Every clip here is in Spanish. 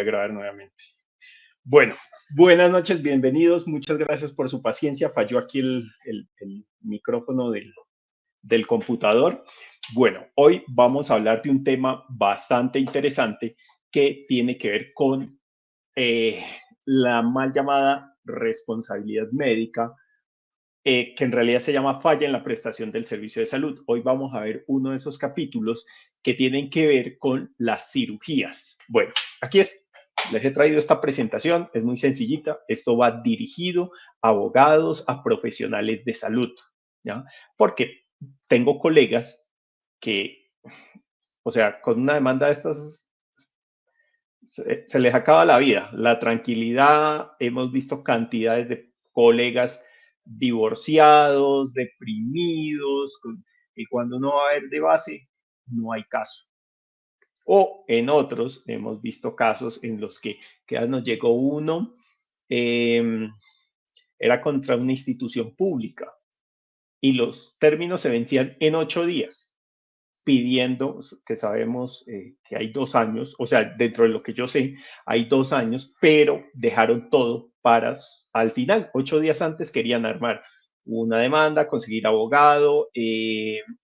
grabar nuevamente. Bueno, buenas noches, bienvenidos. Muchas gracias por su paciencia. Falló aquí el micrófono del computador. Bueno, hoy vamos a hablar de un tema bastante interesante que tiene que ver con la mal llamada responsabilidad médica, que en realidad se llama falla en la prestación del servicio de salud. Hoy vamos a ver uno de esos capítulos que tienen que ver con las cirugías. Bueno, aquí les he traído esta presentación, es muy sencillita. Esto va dirigido a abogados, a profesionales de salud, ¿ya? Porque tengo colegas que, o sea, con una demanda de estas se les acaba la vida, la tranquilidad. Hemos visto cantidades de colegas divorciados, deprimidos, y cuando uno va a ver de base, no hay caso. O en otros hemos visto casos en los que nos llegó uno, era contra una institución pública y los términos se vencían en 8 días, pidiendo, que sabemos que hay 2 años, o sea, dentro de lo que yo sé, hay 2 años, pero dejaron todo para al final, 8 días antes querían armar una demanda, conseguir abogado,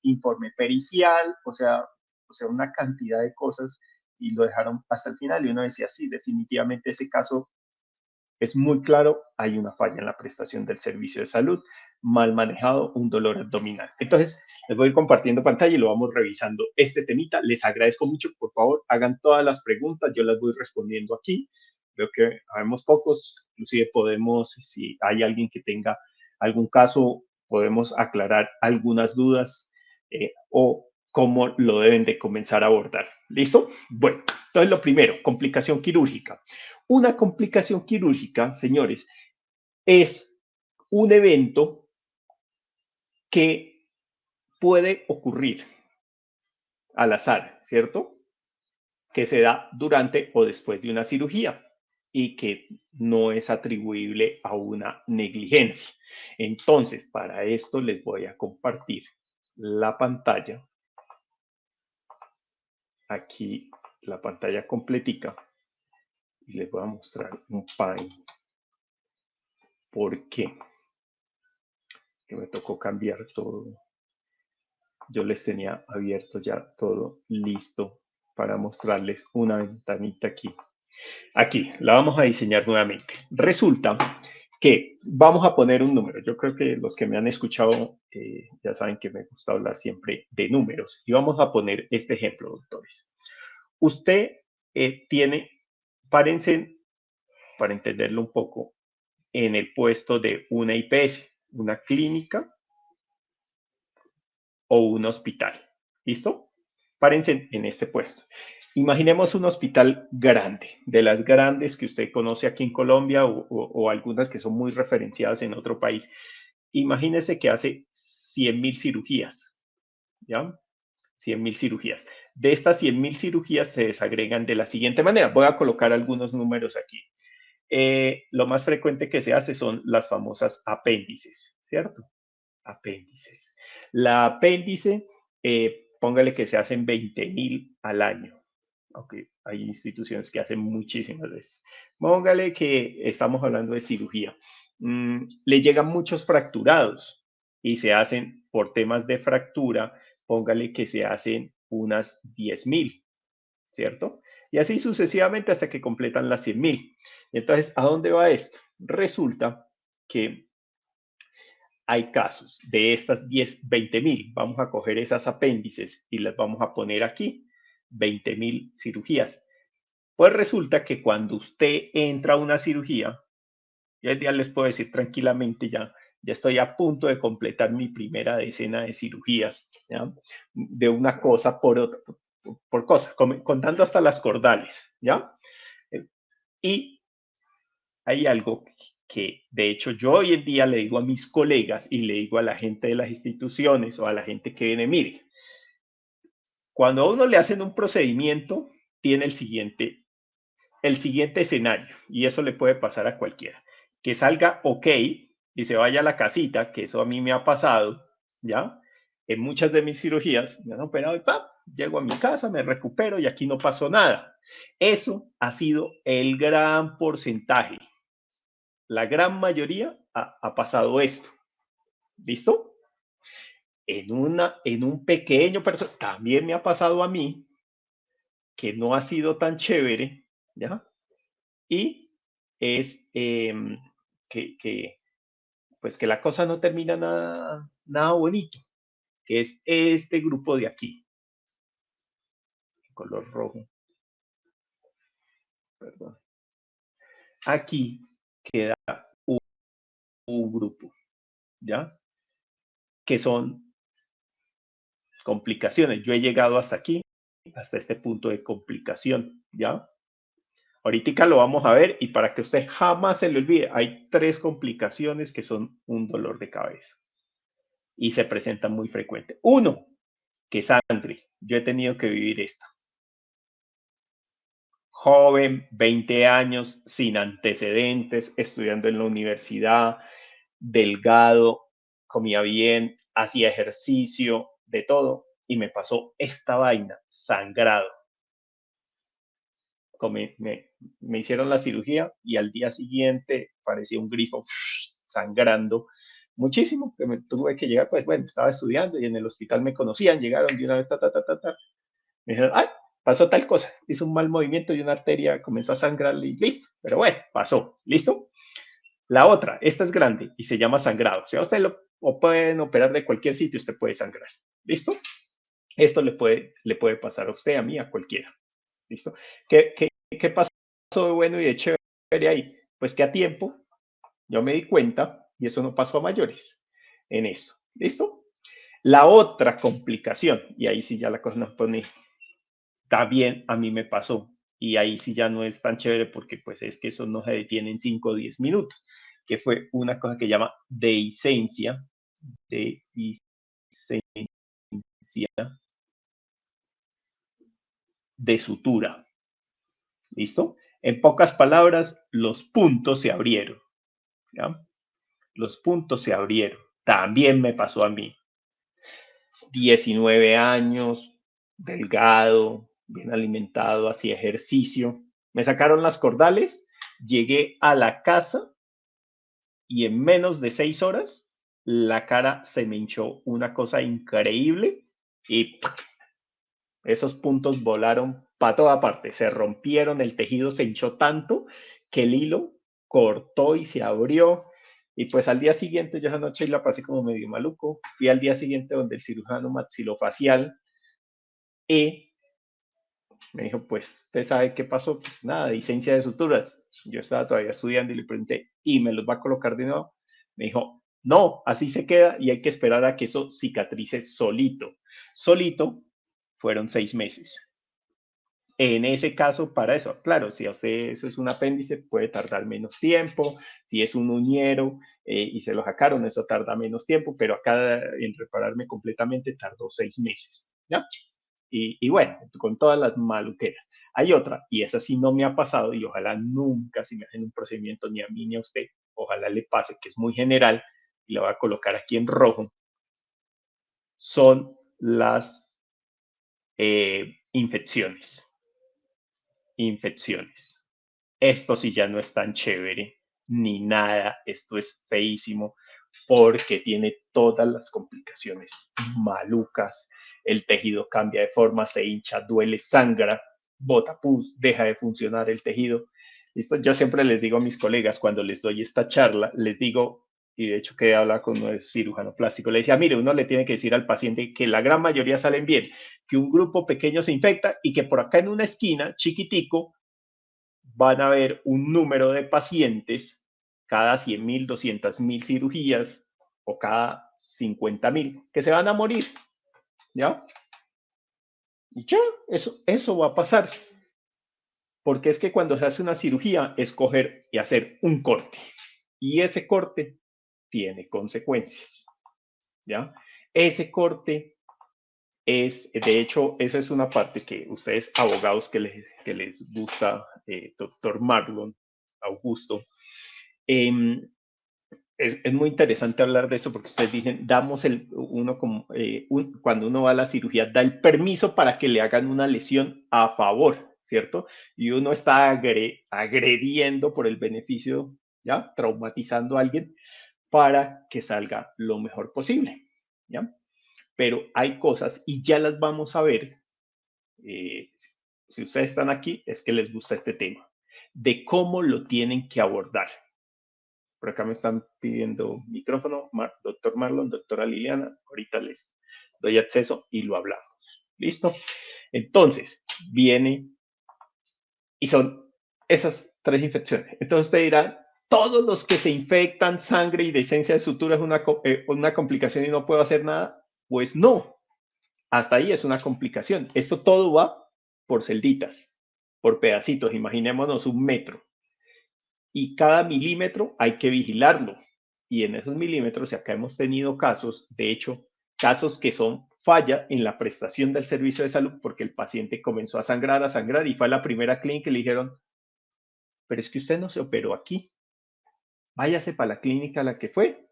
informe pericial, o sea, una cantidad de cosas, y lo dejaron hasta el final. Y uno decía, sí, definitivamente ese caso es muy claro, hay una falla en la prestación del servicio de salud, mal manejado, un dolor abdominal. Entonces, les voy a ir compartiendo pantalla y lo vamos revisando este temita. Les agradezco mucho, por favor, hagan todas las preguntas, yo las voy respondiendo aquí. Creo que habemos pocos, inclusive podemos, si hay alguien que tenga algún caso, podemos aclarar algunas dudas o cómo lo deben de comenzar a abordar. ¿Listo? Bueno, entonces lo primero, complicación quirúrgica. Una complicación quirúrgica, señores, es un evento que puede ocurrir al azar, ¿cierto? Que se da durante o después de una cirugía y que no es atribuible a una negligencia. Entonces, para esto les voy a compartir la pantalla. Aquí la pantalla completica y les voy a mostrar un PAI. ¿Por qué? Que me tocó cambiar todo. Yo les tenía abierto ya todo listo para mostrarles una ventanita aquí. Aquí, la vamos a diseñar nuevamente. Resulta que vamos a poner un número. Yo creo que los que me han escuchado ya saben que me gusta hablar siempre de números. Y vamos a poner este ejemplo, doctores. Usted tiene, párense para entenderlo un poco, en el puesto de una IPS, una clínica o un hospital. ¿Listo? Párense en este puesto. Imaginemos un hospital grande, de las grandes que usted conoce aquí en Colombia o algunas que son muy referenciadas en otro país. Imagínese que hace 100.000 cirugías, ¿ya? 100.000 cirugías. De estas 100.000 cirugías se desagregan de la siguiente manera. Voy a colocar algunos números aquí. Lo más frecuente que se hace son las famosas apéndices, ¿cierto? Apéndices. La apéndice, póngale que se hacen 20.000 al año. Aunque hay instituciones que hacen muchísimas veces. Póngale que estamos hablando de cirugía. Le llegan muchos fracturados y se hacen por temas de fractura, póngale que se hacen unas 10.000, ¿cierto? Y así sucesivamente hasta que completan las 100.000. Entonces, ¿a dónde va esto? Resulta que hay casos de estas 20.000, vamos a coger esas apéndices y las vamos a poner aquí, 20.000 cirugías. Pues resulta que cuando usted entra a una cirugía, ya les puedo decir tranquilamente, ya estoy a punto de completar mi primera decena de cirugías, ¿ya? De una cosa por otra, por cosas, contando hasta las cordales, ¿ya? Y hay algo que de hecho yo hoy en día le digo a mis colegas y le digo a la gente de las instituciones o a la gente que viene, mire, cuando a uno le hacen un procedimiento, tiene el siguiente escenario, y eso le puede pasar a cualquiera, que salga ok y se vaya a la casita, que eso a mí me ha pasado, ¿ya? En muchas de mis cirugías me han operado y ¡pam! Llego a mi casa, me recupero y aquí no pasó nada. Eso ha sido el gran porcentaje. La gran mayoría ha pasado esto. ¿Listo? En un pequeño personaje, también me ha pasado a mí, que no ha sido tan chévere, ¿ya? Y es pues que la cosa no termina nada bonito, que es este grupo de aquí, color rojo, perdón. Aquí queda un grupo, ¿ya? Que son complicaciones. Yo he llegado hasta aquí, hasta este punto de complicación, ¿ya? Ahorita lo vamos a ver y para que usted jamás se le olvide, hay 3 complicaciones que son un dolor de cabeza y se presentan muy frecuente. Uno, que sangre. Yo he tenido que vivir esto. Joven, 20 años, sin antecedentes, estudiando en la universidad, delgado, comía bien, hacía ejercicio, de todo, y me pasó esta vaina, sangrado. Me hicieron la cirugía y al día siguiente parecía un grifo sangrando muchísimo, que me tuve que llegar, pues bueno, estaba estudiando y en el hospital me conocían, llegaron de una vez, me dijeron, ay, pasó tal cosa, hizo un mal movimiento y una arteria comenzó a sangrar y listo, pero bueno, pasó, listo. La otra, esta es grande y se llama sangrado, o sea, usted o pueden operar de cualquier sitio, usted puede sangrar, listo. Esto le puede pasar a usted, a mí, a cualquiera, listo. ¿Qué pasó de bueno y de chévere ahí? Pues que a tiempo yo me di cuenta y eso no pasó a mayores en esto. ¿Listo? La otra complicación, y ahí sí ya la cosa nos pone, también a mí me pasó, y ahí sí ya no es tan chévere porque pues es que eso no se detiene en 5 o 10 minutos, que fue una cosa que llama dehiscencia, dehiscencia de sutura. ¿Listo? En pocas palabras, los puntos se abrieron. ¿Ya? Los puntos se abrieron. También me pasó a mí. 19 años, delgado, bien alimentado, hacía ejercicio. Me sacaron las cordales, llegué a la casa y en menos de 6 horas la cara se me hinchó una cosa increíble y esos puntos volaron para toda parte, se rompieron, el tejido se hinchó tanto que el hilo cortó y se abrió. Y pues al día siguiente, yo esa noche la pasé como medio maluco, fui al día siguiente donde el cirujano maxilofacial y me dijo, pues, ¿usted sabe qué pasó? Pues nada, licencia de suturas. Yo estaba todavía estudiando y le pregunté, ¿y me los va a colocar de nuevo? Me dijo, no, así se queda y hay que esperar a que eso cicatrice solito. Solito fueron 6 meses. En ese caso, para eso, claro, si a usted eso es un apéndice, puede tardar menos tiempo. Si es un uñero y se lo sacaron, eso tarda menos tiempo, pero acá en repararme completamente tardó 6 meses, ¿ya? Y bueno, con todas las maluqueras. Hay otra, y esa sí no me ha pasado, y ojalá nunca, si me hacen un procedimiento ni a mí ni a usted, ojalá le pase, que es muy general, y la voy a colocar aquí en rojo, son las infecciones. Infecciones. Esto sí ya no es tan chévere ni nada, esto es feísimo porque tiene todas las complicaciones malucas, el tejido cambia de forma, se hincha, duele, sangra, bota pus, deja de funcionar el tejido. Esto yo siempre les digo a mis colegas cuando les doy esta charla, les digo, y de hecho que habla con un cirujano plástico, le decía, mire, uno le tiene que decir al paciente que la gran mayoría salen bien, que un grupo pequeño se infecta y que por acá en una esquina, chiquitico, van a haber un número de pacientes cada 100.000, 200.000 cirugías o cada 50.000 que se van a morir, ¿ya? Y ya, eso va a pasar. Porque es que cuando se hace una cirugía es coger y hacer un corte. Y ese corte tiene consecuencias, ¿ya? Ese corte es, de hecho, esa es una parte que ustedes abogados que les gusta, doctor Marlon, Augusto, eh, es muy interesante hablar de eso porque ustedes dicen, damos uno como, cuando uno va a la cirugía, da el permiso para que le hagan una lesión a favor. ¿cierto? Y uno está agrediendo por el beneficio, ¿ya? Traumatizando a alguien para que salga lo mejor posible, ¿ya? Pero hay cosas y ya las vamos a ver. Si ustedes están aquí, es que les gusta este tema, de cómo lo tienen que abordar. Por acá me están pidiendo micrófono, doctor Marlon, doctora Liliana, ahorita les doy acceso y lo hablamos. ¿Listo? Entonces, viene y son esas tres infecciones. Entonces usted dirá, todos los que se infectan sangre y decencia de sutura es una complicación y no puedo hacer nada. Pues no, hasta ahí es una complicación. Esto todo va por celditas, por pedacitos. Imaginémonos un metro. Y cada milímetro hay que vigilarlo. Y en esos milímetros, y acá hemos tenido casos, de hecho, casos que son falla en la prestación del servicio de salud porque el paciente comenzó a sangrar y fue a la primera clínica y le dijeron, pero es que usted no se operó aquí, váyase para la clínica a la que fue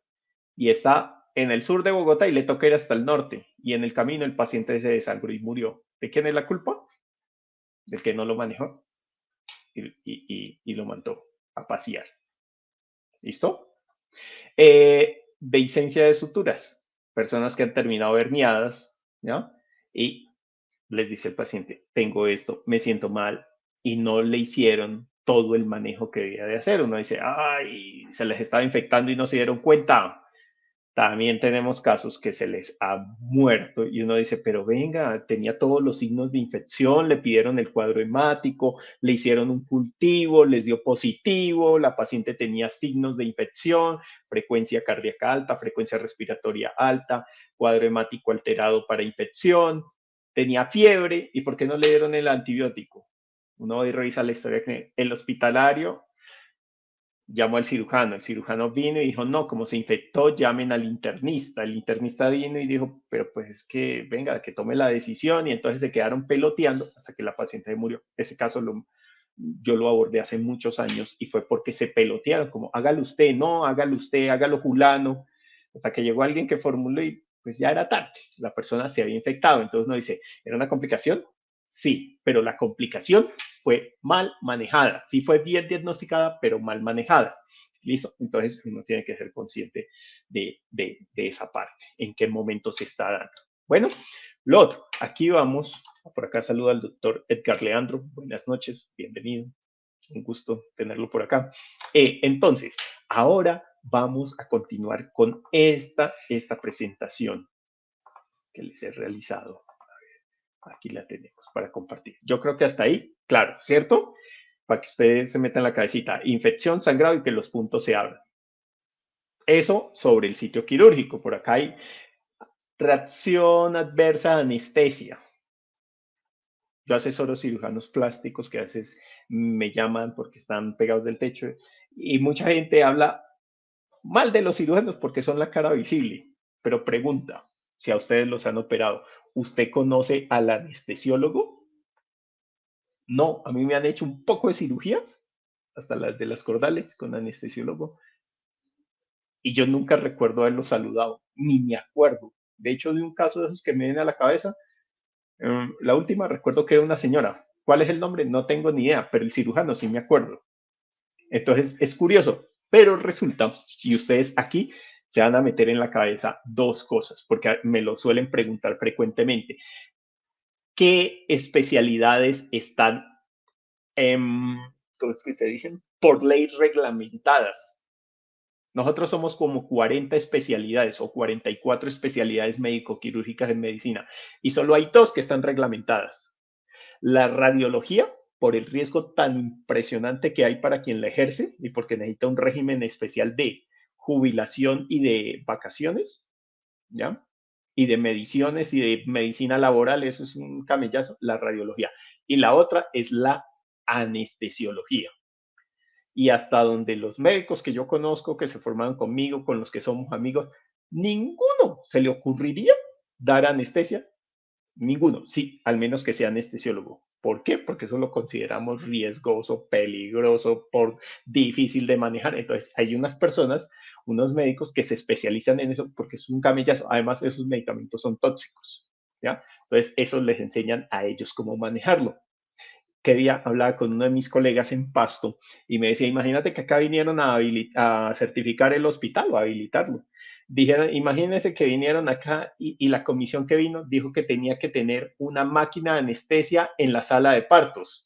y está en el sur de Bogotá y le toca ir hasta el norte y en el camino el paciente se desangró y murió. ¿De quién es la culpa? Del que no lo manejó y lo mandó a pasear. ¿Listo? Dehiscencia de suturas. Personas que han terminado herniadas, ¿ya? Y les dice el paciente, tengo esto, me siento mal, y no le hicieron todo el manejo que debía de hacer. Uno dice, ay, se les estaba infectando y no se dieron cuenta. También tenemos casos que se les ha muerto y uno dice, pero venga, tenía todos los signos de infección, le pidieron el cuadro hemático, le hicieron un cultivo, les dio positivo, la paciente tenía signos de infección, frecuencia cardíaca alta, frecuencia respiratoria alta, cuadro hemático alterado para infección, tenía fiebre, ¿y por qué no le dieron el antibiótico? Uno hoy revisa la historia que el hospitalario llamó al cirujano, el cirujano vino y dijo, no, como se infectó, llamen al internista. El internista vino y dijo, pero pues es que venga, que tome la decisión y entonces se quedaron peloteando hasta que la paciente murió. Ese caso yo lo abordé hace muchos años y fue porque se pelotearon, como hágalo usted, no, hágalo usted, hágalo fulano, hasta que llegó alguien que formuló y pues ya era tarde, la persona se había infectado. Entonces uno dice, ¿era una complicación? Sí, pero la complicación fue mal manejada. Sí fue bien diagnosticada, pero mal manejada. ¿Listo? Entonces uno tiene que ser consciente de esa parte, en qué momento se está dando. Bueno, lo otro, aquí vamos, por acá saluda al doctor Edgar Leandro, buenas noches, bienvenido, un gusto tenerlo por acá. Entonces, ahora vamos a continuar con esta presentación que les he realizado. Aquí la tenemos para compartir. Yo creo que hasta ahí, claro, ¿cierto? Para que ustedes se metan en la cabecita. Infección, sangrado y que los puntos se abran. Eso sobre el sitio quirúrgico. Por acá hay reacción adversa a anestesia. Yo asesoro cirujanos plásticos que a veces me llaman porque están pegados del techo y mucha gente habla mal de los cirujanos porque son la cara visible, pero pregunta si a ustedes los han operado. ¿Usted conoce al anestesiólogo? No, a mí me han hecho un poco de cirugías, hasta las de las cordales con anestesiólogo, y yo nunca recuerdo haberlo saludado, ni me acuerdo. De hecho, de un caso de esos que me viene a la cabeza, la última recuerdo que era una señora. ¿Cuál es el nombre? No tengo ni idea, pero el cirujano sí me acuerdo. Entonces, es curioso, pero resulta, y ustedes aquí se van a meter en la cabeza dos cosas, porque me lo suelen preguntar frecuentemente. ¿Qué especialidades están ¿cómo es que se dicen? Por ley reglamentadas? Nosotros somos como 40 especialidades o 44 especialidades médico-quirúrgicas en medicina y solo hay dos que están reglamentadas. La radiología, por el riesgo tan impresionante que hay para quien la ejerce y porque necesita un régimen especial de jubilación y de vacaciones, ¿ya? Y de mediciones y de medicina laboral, eso es un camellazo, la radiología. Y la otra es la anestesiología. Y hasta donde los médicos que yo conozco, que se formaron conmigo, con los que somos amigos, ninguno se le ocurriría dar anestesia. Ninguno, sí, al menos que sea anestesiólogo. ¿Por qué? Porque eso lo consideramos riesgoso, peligroso, por difícil de manejar. Entonces, hay unas personas, unos médicos que se especializan en eso porque es un camellazo. Además, esos medicamentos son tóxicos, ¿ya? Entonces, eso les enseñan a ellos cómo manejarlo. qué día hablaba con uno de mis colegas en Pasto y me decía, imagínate que acá vinieron a certificar el hospital o a habilitarlo. Dijeron, imagínense que vinieron acá y la comisión que vino dijo que tenía que tener una máquina de anestesia en la sala de partos.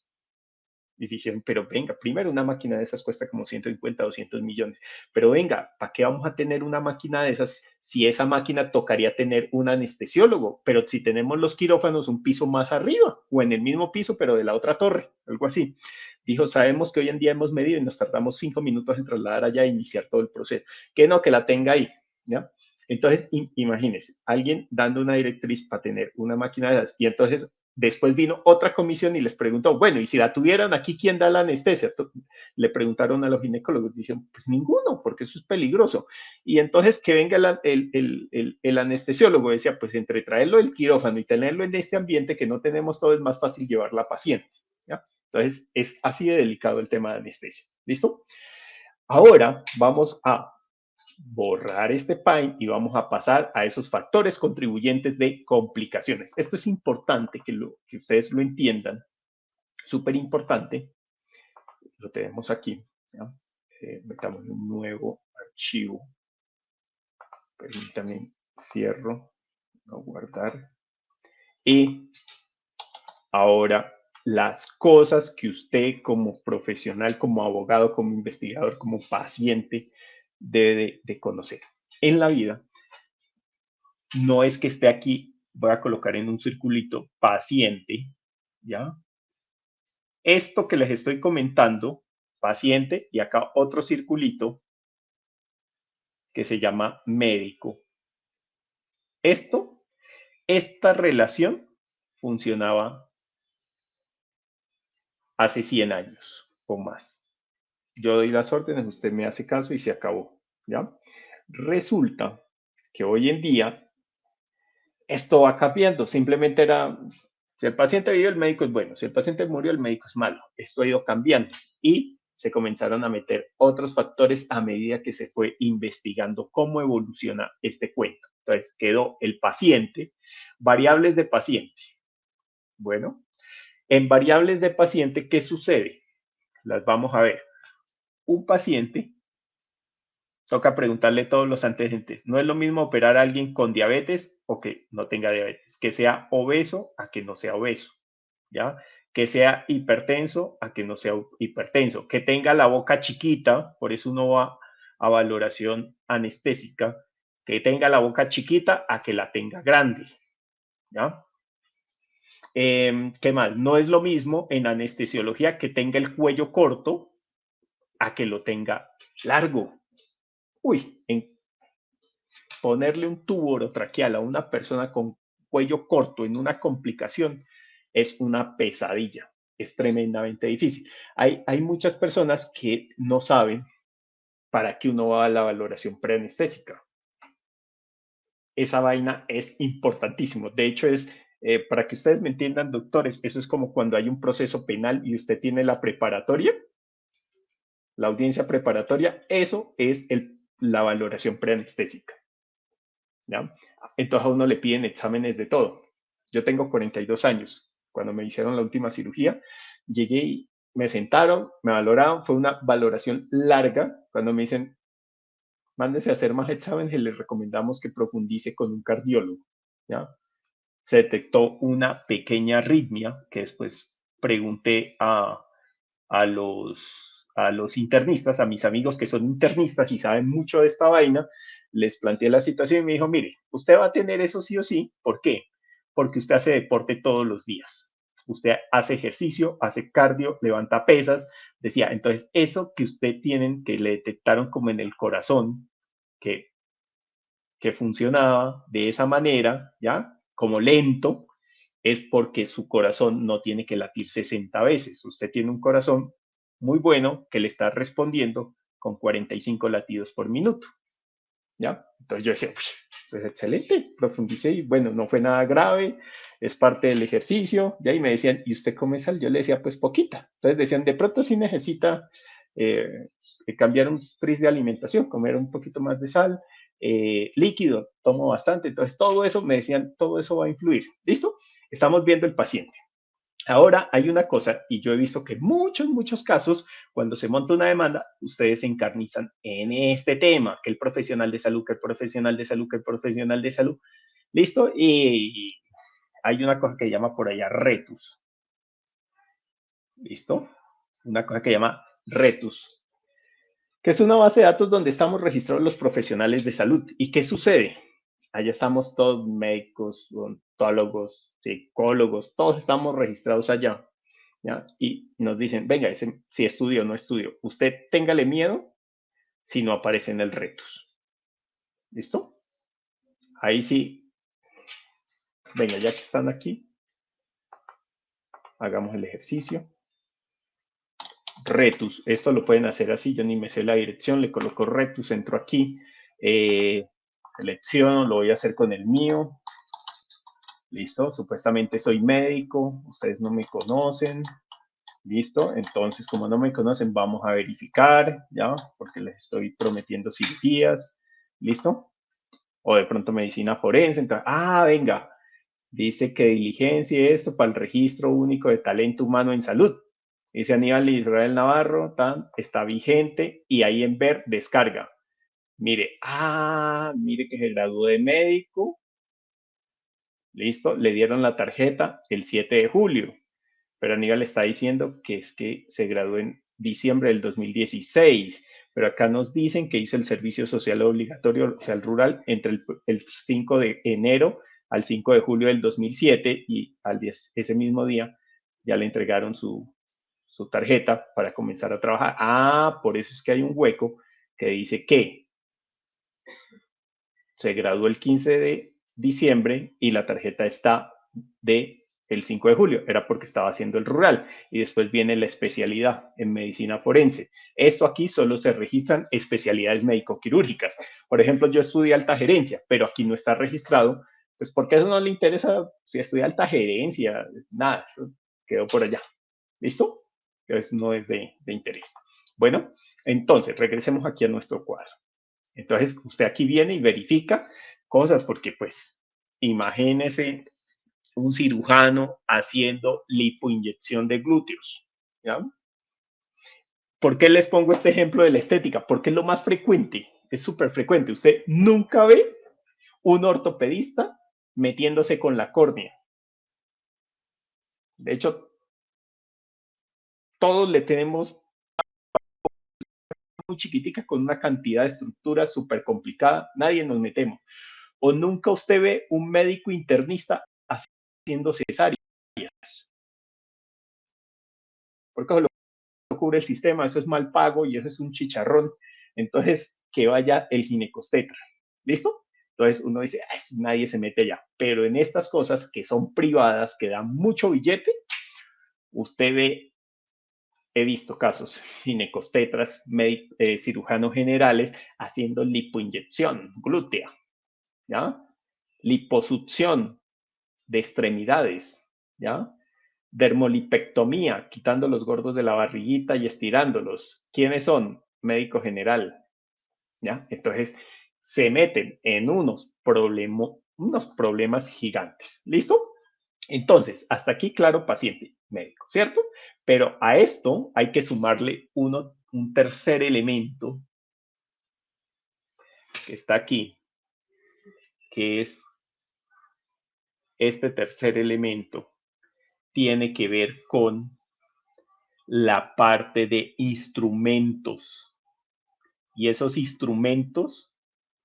Y dijeron, pero venga, primero una máquina de esas cuesta como 150, 200 millones. Pero venga, ¿para qué vamos a tener una máquina de esas si esa máquina tocaría tener un anestesiólogo? Pero si tenemos los quirófanos un piso más arriba o en el mismo piso, pero de la otra torre, algo así. Dijo, sabemos que hoy en día hemos medido y nos tardamos 5 minutos en trasladar allá e iniciar todo el proceso. Que no, que la tenga ahí, ¿ya? Entonces, imagínense, alguien dando una directriz para tener una máquina de esas y entonces después vino otra comisión y les preguntó, bueno, y si la tuvieran aquí, ¿quién da la anestesia? Le preguntaron a los ginecólogos, dijeron, pues ninguno, porque eso es peligroso. Y entonces que venga el anestesiólogo, decía, pues entre traerlo del quirófano y tenerlo en este ambiente que no tenemos todo, es más fácil llevar la paciente. ¿Ya? Entonces, es así de delicado el tema de anestesia. ¿Listo? Ahora vamos a borrar este PINE y vamos a pasar a esos factores contribuyentes de complicaciones. Esto es importante que ustedes lo entiendan, súper importante. Lo tenemos aquí. ¿Ya? Metamos un nuevo archivo. Permítanme, cierro, no guardar. Y ahora las cosas que usted como profesional, como abogado, como investigador, como paciente debe de conocer. En la vida no es que esté aquí, voy a colocar en un circulito paciente, ¿ya? Esto que les estoy comentando, paciente, y acá otro circulito que se llama médico. Esta relación funcionaba hace 100 años o más. Yo doy las órdenes, usted me hace caso y se acabó, ¿ya? Resulta que hoy en día esto va cambiando, simplemente era, si el paciente vive, el médico es bueno, si el paciente murió, el médico es malo. Esto ha ido cambiando y se comenzaron a meter otros factores a medida que se fue investigando cómo evoluciona este cuento. Entonces quedó el paciente, variables de paciente. Bueno, en variables de paciente, ¿qué sucede? Las vamos a ver. Un paciente, toca preguntarle todos los antecedentes. No es lo mismo operar a alguien con diabetes o que no tenga diabetes, que sea obeso a que no sea obeso, ¿ya? Que sea hipertenso a que no sea hipertenso, que tenga la boca chiquita, por eso uno va a valoración anestésica, que tenga la boca chiquita a que la tenga grande, ¿ya? ¿Qué más? No es lo mismo en anestesiología que tenga el cuello corto a que lo tenga largo. Uy, en ponerle un tubo orotraqueal a una persona con cuello corto en una complicación es una pesadilla, es tremendamente difícil. Hay muchas personas que no saben para qué uno va a la valoración preanestésica. Esa vaina es importantísimo. De hecho, para que ustedes me entiendan, doctores, eso es como cuando hay un proceso penal y usted tiene la preparatoria, la audiencia preparatoria, eso es la valoración preanestésica. ¿Ya? Entonces a uno le piden exámenes de todo. Yo tengo 42 años. Cuando me hicieron la última cirugía, llegué y me sentaron, me valoraron, fue una valoración larga. Cuando me dicen, mándese a hacer más exámenes y le recomendamos que profundice con un cardiólogo. ¿Ya? Se detectó una pequeña arritmia que después pregunté a los internistas, a mis amigos que son internistas y saben mucho de esta vaina, les planteé la situación y me dijo, mire, usted va a tener eso sí o sí. ¿Por qué? Porque usted hace deporte todos los días. Usted hace ejercicio, hace cardio, levanta pesas. Decía, entonces eso que usted tienen, que le detectaron como en el corazón, que, que funcionaba de esa manera, ¿ya? Como lento, es porque su corazón no tiene que latir 60 veces. Usted tiene un corazón muy bueno que le está respondiendo con 45 latidos por minuto. ¿Ya? Entonces yo decía, pues excelente, profundicé y bueno, no fue nada grave, es parte del ejercicio. Y ahí me decían, ¿y usted come sal? Yo le decía, pues poquita. Entonces decían, de pronto sí necesita cambiar un tris de alimentación, comer un poquito más de sal, líquido, tomo bastante. Entonces todo eso, me decían, todo eso va a influir. ¿Listo? Estamos viendo el paciente. Ahora hay una cosa, y yo he visto que muchos casos, cuando se monta una demanda, ustedes se encarnizan en este tema, que el profesional de salud, que el profesional de salud, que el profesional de salud. ¿Listo? Y hay una cosa que llama por allá retus. ¿Listo? Una cosa que llama retus, que es una base de datos donde estamos registrados los profesionales de salud. ¿Y qué sucede? Allá estamos todos médicos, odontólogos, psicólogos, todos estamos registrados allá. ¿Ya? Y nos dicen, venga, si estudio o no estudio, usted téngale miedo si no aparece en el retus. ¿Listo? Ahí sí, venga, ya que están aquí, hagamos el ejercicio. Retus, esto lo pueden hacer así, yo ni me sé la dirección, le coloco retus, entro aquí, selecciono, lo voy a hacer con el mío. Listo, supuestamente soy médico, ustedes no me conocen. Listo, entonces como no me conocen, vamos a verificar, ¿ya? Porque les estoy prometiendo cirugías. ¿Listo? O de pronto medicina forense. Entonces, venga, dice que diligencia esto para el registro único de talento humano en salud. Dice Aníbal Israel Navarro, está vigente y ahí en ver descarga. Mire, mire que se graduó de médico. Listo, le dieron la tarjeta el 7 de julio. Pero Aníbal está diciendo que es que se graduó en diciembre del 2016, pero acá nos dicen que hizo el servicio social obligatorio, o sea, el rural, entre el 5 de enero al 5 de julio del 2007 y ese mismo día ya le entregaron su tarjeta para comenzar a trabajar. Por eso es que hay un hueco que dice que se graduó el 15 de diciembre y la tarjeta está de el 5 de julio, era porque estaba haciendo el rural y después viene la especialidad en medicina forense. Esto aquí solo se registran especialidades médico-quirúrgicas. Por ejemplo, yo estudié alta gerencia, pero aquí no está registrado, pues porque eso no le interesa si estudia alta gerencia, nada, eso quedó por allá. ¿Listo? Entonces no es de interés. Bueno, entonces regresemos aquí a nuestro cuadro. Entonces, usted aquí viene y verifica cosas porque, pues, imagínese un cirujano haciendo lipoinyección de glúteos. ¿Ya? ¿Por qué les pongo este ejemplo de la estética? Porque es lo más frecuente, es súper frecuente. Usted nunca ve un ortopedista metiéndose con la córnea. De hecho, todos le tenemos muy chiquitica con una cantidad de estructura súper complicada, nadie nos metemos. O nunca usted ve un médico internista haciendo cesáreas. Porque lo cubre el sistema, eso es mal pago y eso es un chicharrón. Entonces, que vaya el ginecostetra. ¿Listo? Entonces uno dice, nadie se mete allá. Pero en estas cosas que son privadas, que dan mucho billete, usted ve, he visto casos, ginecostetras, cirujanos generales haciendo lipoinyección glútea, ¿ya? Liposucción de extremidades, ¿ya? Dermolipectomía, quitando los gordos de la barriguita y estirándolos. ¿Quiénes son? Médico general, ¿ya? Entonces, se meten en unos problemas gigantes. ¿Listo? Entonces, hasta aquí, claro, paciente médico, ¿cierto? Pero a esto hay que sumarle un tercer elemento que está aquí, que es este tercer elemento, tiene que ver con la parte de instrumentos. Y esos instrumentos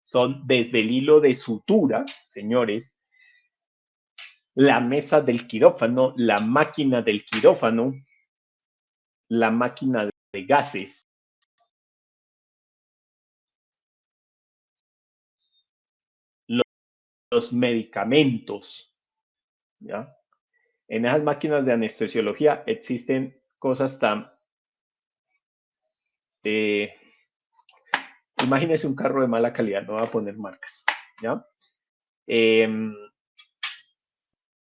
son desde el hilo de sutura, señores, la mesa del quirófano, la máquina del quirófano, la máquina de gases, los medicamentos, ¿ya? En esas máquinas de anestesiología existen cosas tan... imagínense un carro de mala calidad, no voy a poner marcas, ¿ya?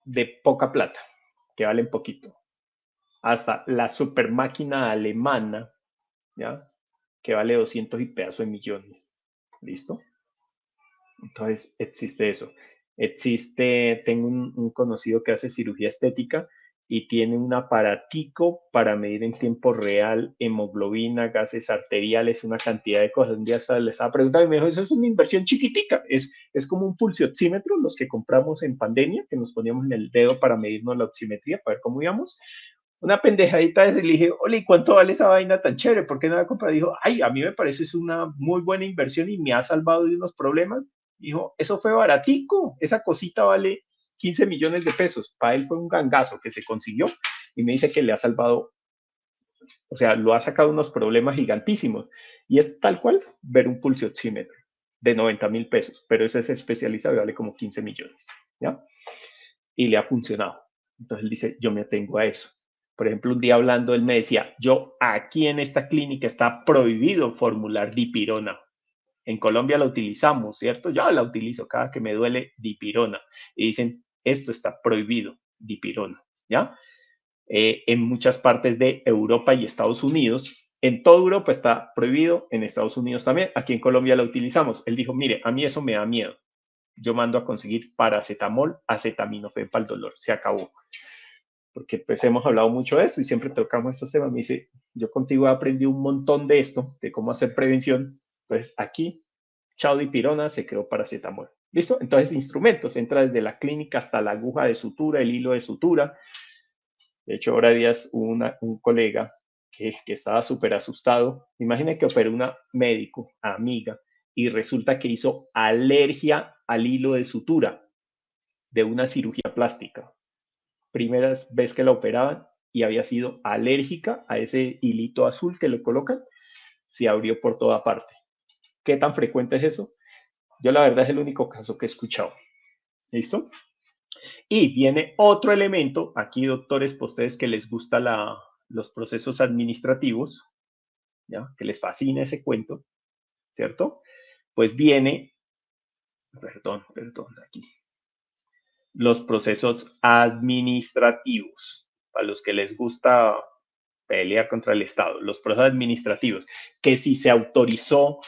De poca plata, que valen poquito. Hasta la super máquina alemana, ¿ya? Que vale 200 y pedazo de millones. ¿Listo? Entonces existe eso. Tengo un conocido que hace cirugía estética y tiene un aparatico para medir en tiempo real hemoglobina, gases arteriales, una cantidad de cosas. Un día hasta les estaba preguntando y me dijo, eso es una inversión chiquitica, es como un pulsioxímetro, los que compramos en pandemia, que nos poníamos en el dedo para medirnos la oximetría, para ver cómo íbamos. Una pendejadita de ese, le dije, oye, ¿cuánto vale esa vaina tan chévere? ¿Por qué no la compra? Dijo, ay, a mí me parece es una muy buena inversión y me ha salvado de unos problemas. Dijo, eso fue baratico, esa cosita vale 15 millones de pesos. Para él fue un gangazo que se consiguió y me dice que le ha salvado, o sea, lo ha sacado unos problemas gigantísimos. Y es tal cual ver un pulsioxímetro de 90.000 pesos, pero ese es especializado y vale como 15 millones, ¿ya? Y le ha funcionado. Entonces él dice, yo me atengo a eso. Por ejemplo, un día hablando, él me decía, yo aquí en esta clínica está prohibido formular dipirona. En Colombia la utilizamos, ¿cierto? Yo la utilizo cada que me duele dipirona. Y dicen, esto está prohibido, dipirona, ¿ya? En muchas partes de Europa y Estados Unidos. En toda Europa está prohibido, en Estados Unidos también. Aquí en Colombia la utilizamos. Él dijo, mire, a mí eso me da miedo. Yo mando a conseguir paracetamol, acetaminofén para el dolor. Se acabó. Porque pues hemos hablado mucho de eso y siempre tocamos estos temas. Me dice, yo contigo he aprendido un montón de esto, de cómo hacer prevención. Pues aquí, chao dipirona, se quedó paracetamol. ¿Listo? Entonces, instrumentos. Entra desde la clínica hasta la aguja de sutura, el hilo de sutura. De hecho, ahora días un colega que estaba súper asustado. Imagina que operó una médico, amiga, y resulta que hizo alergia al hilo de sutura de una cirugía plástica. Primera vez que la operaban y había sido alérgica a ese hilito azul que le colocan, se abrió por toda parte. ¿Qué tan frecuente es eso? Yo la verdad es el único caso que he escuchado. ¿Listo? Y viene otro elemento, aquí doctores, para ustedes que les gusta los procesos administrativos, ¿ya? Que les fascina ese cuento, ¿cierto? Pues viene, perdón, aquí, los procesos administrativos, para los que les gusta pelear contra el Estado, los procesos administrativos, que si se autorizó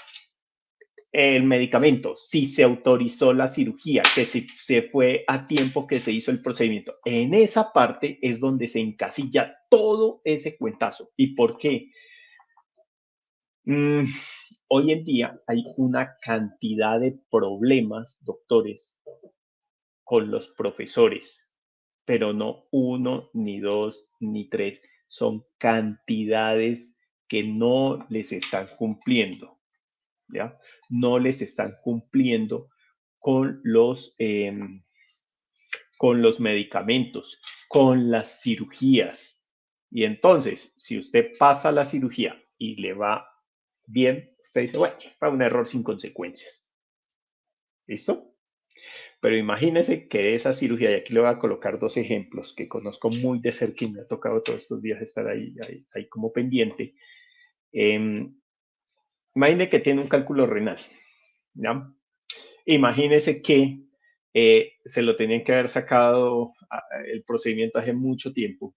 el medicamento, si se autorizó la cirugía, que si se fue a tiempo que se hizo el procedimiento. En esa parte es donde se encasilla todo ese cuentazo. ¿Y por qué? Hoy en día hay una cantidad de problemas, doctores, con los profesores, pero no uno, ni dos, ni tres. Son cantidades que no les están cumpliendo, ¿ya? No les están cumpliendo con con los medicamentos, con las cirugías. Y entonces, si usted pasa la cirugía y le va bien, usted dice, bueno, fue un error sin consecuencias. ¿Listo? Pero imagínese que de esa cirugía, y aquí le voy a colocar dos ejemplos que conozco muy de cerca y me ha tocado todos estos días estar ahí como pendiente. Imagínese que tiene un cálculo renal, ¿ya? Imagínese que se lo tenían que haber sacado el procedimiento hace mucho tiempo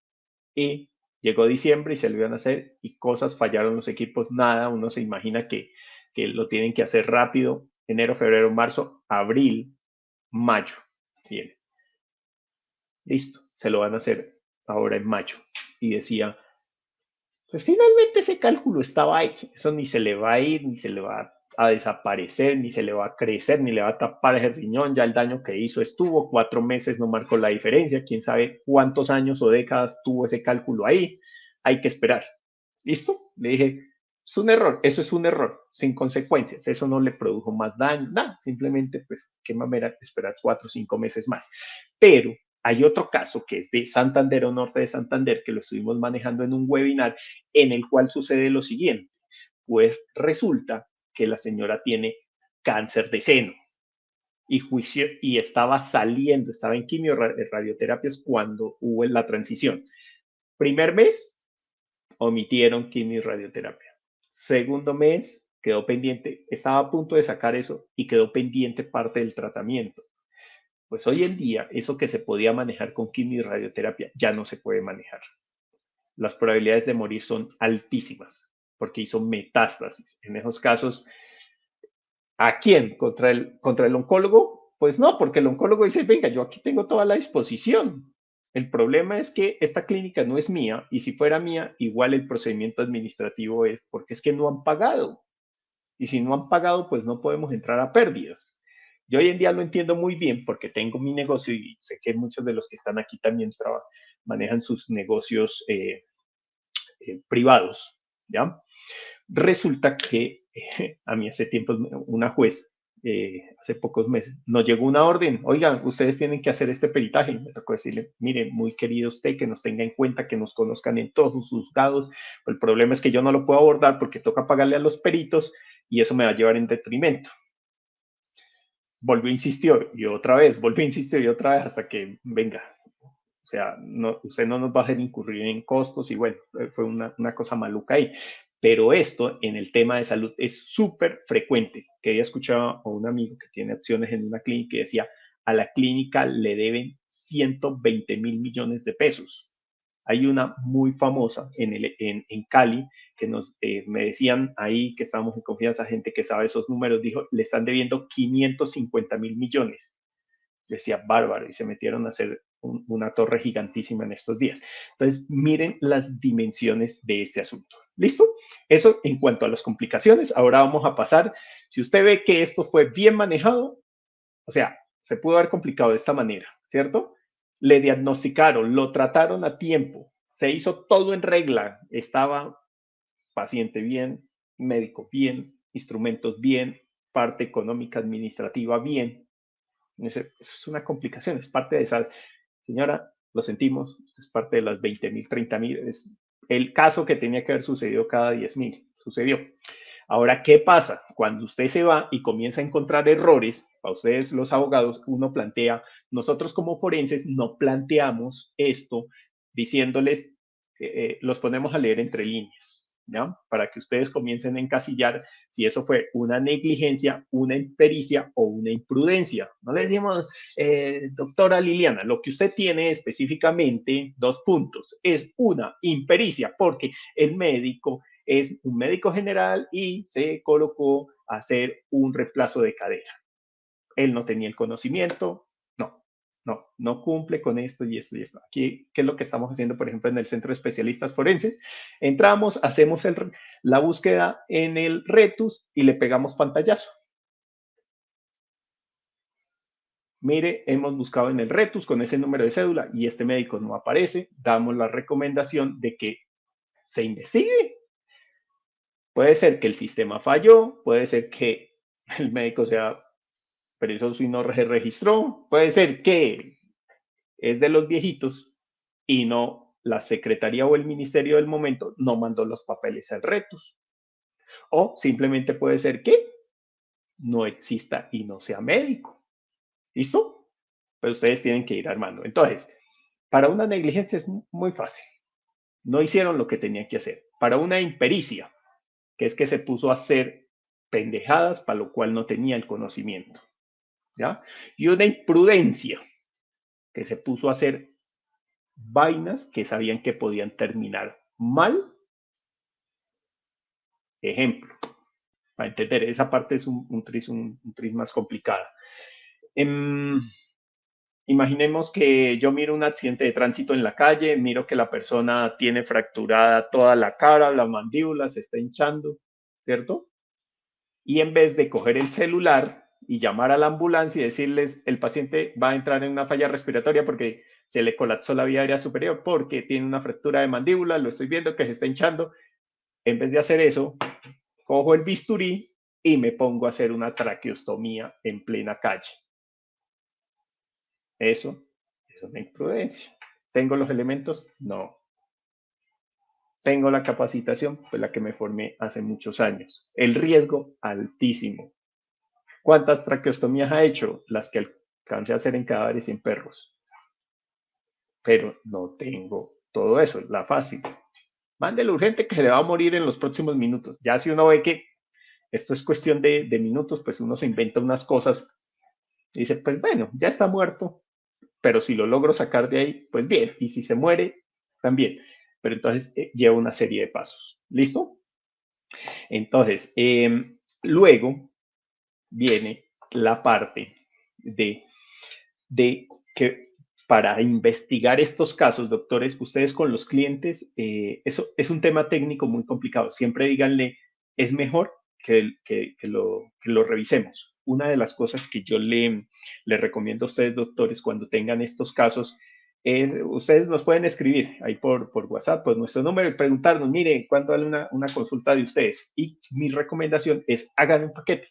y llegó diciembre y se lo iban a hacer y cosas fallaron los equipos, nada, uno se imagina que lo tienen que hacer rápido, enero, febrero, marzo, abril, mayo, tiene. Listo, se lo van a hacer ahora en mayo. Y decía, pues finalmente ese cálculo estaba ahí, eso ni se le va a ir, ni se le va a desaparecer, ni se le va a crecer, ni le va a tapar ese riñón, ya el daño que hizo estuvo, 4 meses no marcó la diferencia, quién sabe cuántos años o décadas tuvo ese cálculo ahí, hay que esperar. ¿Listo? Le dije, es un error, eso es un error, sin consecuencias, eso no le produjo más daño, nada, simplemente pues qué mamera esperar 4 o 5 meses más. Pero hay otro caso que es de Santander o Norte de Santander, que lo estuvimos manejando en un webinar, en el cual sucede lo siguiente. Pues resulta que la señora tiene cáncer de seno y estaba saliendo, estaba en quimio radioterapias cuando hubo la transición. Primer mes, omitieron quimio y radioterapia. Segundo mes, quedó pendiente, estaba a punto de sacar eso y quedó pendiente parte del tratamiento. Pues hoy en día, eso que se podía manejar con quimio y radioterapia ya no se puede manejar. Las probabilidades de morir son altísimas porque hizo metástasis. En esos casos, ¿a quién? ¿Contra el oncólogo? Pues no, porque el oncólogo dice, venga, yo aquí tengo toda la disposición. El problema es que esta clínica no es mía y si fuera mía, igual el procedimiento administrativo es porque es que no han pagado. Y si no han pagado, pues no podemos entrar a pérdidas. Yo hoy en día lo entiendo muy bien porque tengo mi negocio y sé que muchos de los que están aquí también manejan sus negocios privados, ¿ya? Resulta que a mí hace tiempo una juez, hace pocos meses, nos llegó una orden, oigan, ustedes tienen que hacer este peritaje. Me tocó decirle, mire, muy querido usted, que nos tenga en cuenta, que nos conozcan en todos sus juzgados. El problema es que yo no lo puedo abordar porque toca pagarle a los peritos y eso me va a llevar en detrimento. Volvió, insistió y otra vez, volvió, insistió y otra vez hasta que venga. O sea, no, usted no nos va a hacer incurrir en costos y bueno, fue una cosa maluca ahí. Pero esto en el tema de salud es súper frecuente. Que ella escuchaba a un amigo que tiene acciones en una clínica y decía, a la clínica le deben 120 mil millones de pesos. Hay una muy famosa en Cali que me decían ahí que estábamos en confianza, gente que sabe esos números, dijo, le están debiendo 550 mil millones. Decía bárbaro y se metieron a hacer una torre gigantísima en estos días. Entonces, miren las dimensiones de este asunto. ¿Listo? Eso en cuanto a las complicaciones. Ahora vamos a pasar. Si usted ve que esto fue bien manejado, o sea, se pudo haber complicado de esta manera, ¿cierto? Le diagnosticaron, lo trataron a tiempo, se hizo todo en regla, estaba paciente bien, médico bien, instrumentos bien, parte económica administrativa bien, eso es una complicación, es parte de esa. Señora, lo sentimos, es parte de las 20.000, 30.000, es el caso que tenía que haber sucedido cada 10.000, sucedió. Ahora, ¿qué pasa? Cuando usted se va y comienza a encontrar errores, para ustedes los abogados, uno plantea, nosotros como forenses no planteamos esto diciéndoles, los ponemos a leer entre líneas, ¿ya? Para que ustedes comiencen a encasillar si eso fue una negligencia, una impericia o una imprudencia. No le decimos, doctora Liliana, lo que usted tiene específicamente, 2 puntos, es una impericia porque el médico es un médico general y se colocó a hacer un reemplazo de cadera. Él no tenía el conocimiento, no cumple con esto y esto y esto. Aquí, ¿qué es lo que estamos haciendo, por ejemplo, en el Centro de Especialistas Forenses? Entramos, hacemos la búsqueda en el Retus y le pegamos pantallazo. Mire, hemos buscado en el Retus con ese número de cédula y este médico no aparece. Damos la recomendación de que se investigue. Puede ser que el sistema falló, puede ser que el médico sea, pero eso sí no se registró, puede ser que es de los viejitos y no la secretaría o el ministerio del momento no mandó los papeles al Retus. O simplemente puede ser que no exista y no sea médico. ¿Listo? Pero ustedes tienen que ir armando. Entonces, para una negligencia es muy fácil. No hicieron lo que tenían que hacer. Para una impericia, que es que se puso a hacer pendejadas para lo cual no tenía el conocimiento, ¿ya? Y una imprudencia, que se puso a hacer vainas que sabían que podían terminar mal. Ejemplo, para entender, esa parte es un tris más complicada. Imaginemos que yo miro un accidente de tránsito en la calle, miro que la persona tiene fracturada toda la cara, la mandíbula se está hinchando, ¿cierto? Y en vez de coger el celular y llamar a la ambulancia y decirles el paciente va a entrar en una falla respiratoria porque se le colapsó la vía aérea superior porque tiene una fractura de mandíbula, lo estoy viendo que se está hinchando. En vez de hacer eso, cojo el bisturí y me pongo a hacer una traqueostomía en plena calle. Eso es una imprudencia. ¿Tengo los elementos? No. ¿Tengo la capacitación? Pues la que me formé hace muchos años. El riesgo altísimo. ¿Cuántas traqueostomías ha hecho? Las que alcancé a hacer en cadáveres y en perros. Pero no tengo todo eso, la fácil. Mándele urgente que se le va a morir en los próximos minutos. Ya si uno ve que esto es cuestión de minutos, pues uno se inventa unas cosas y dice, pues bueno, ya está muerto, pero si lo logro sacar de ahí, pues bien. Y si se muere, también. Pero entonces lleva una serie de pasos. ¿Listo? Entonces, luego viene la parte de que para investigar estos casos, doctores, ustedes con los clientes, eso es un tema técnico muy complicado. Siempre díganle, es mejor que lo revisemos. Una de las cosas que yo le recomiendo a ustedes, doctores, cuando tengan estos casos, ustedes nos pueden escribir ahí por WhatsApp, por nuestro número y preguntarnos, mire, ¿cuándo vale una consulta de ustedes? Y mi recomendación es hagan un paquete.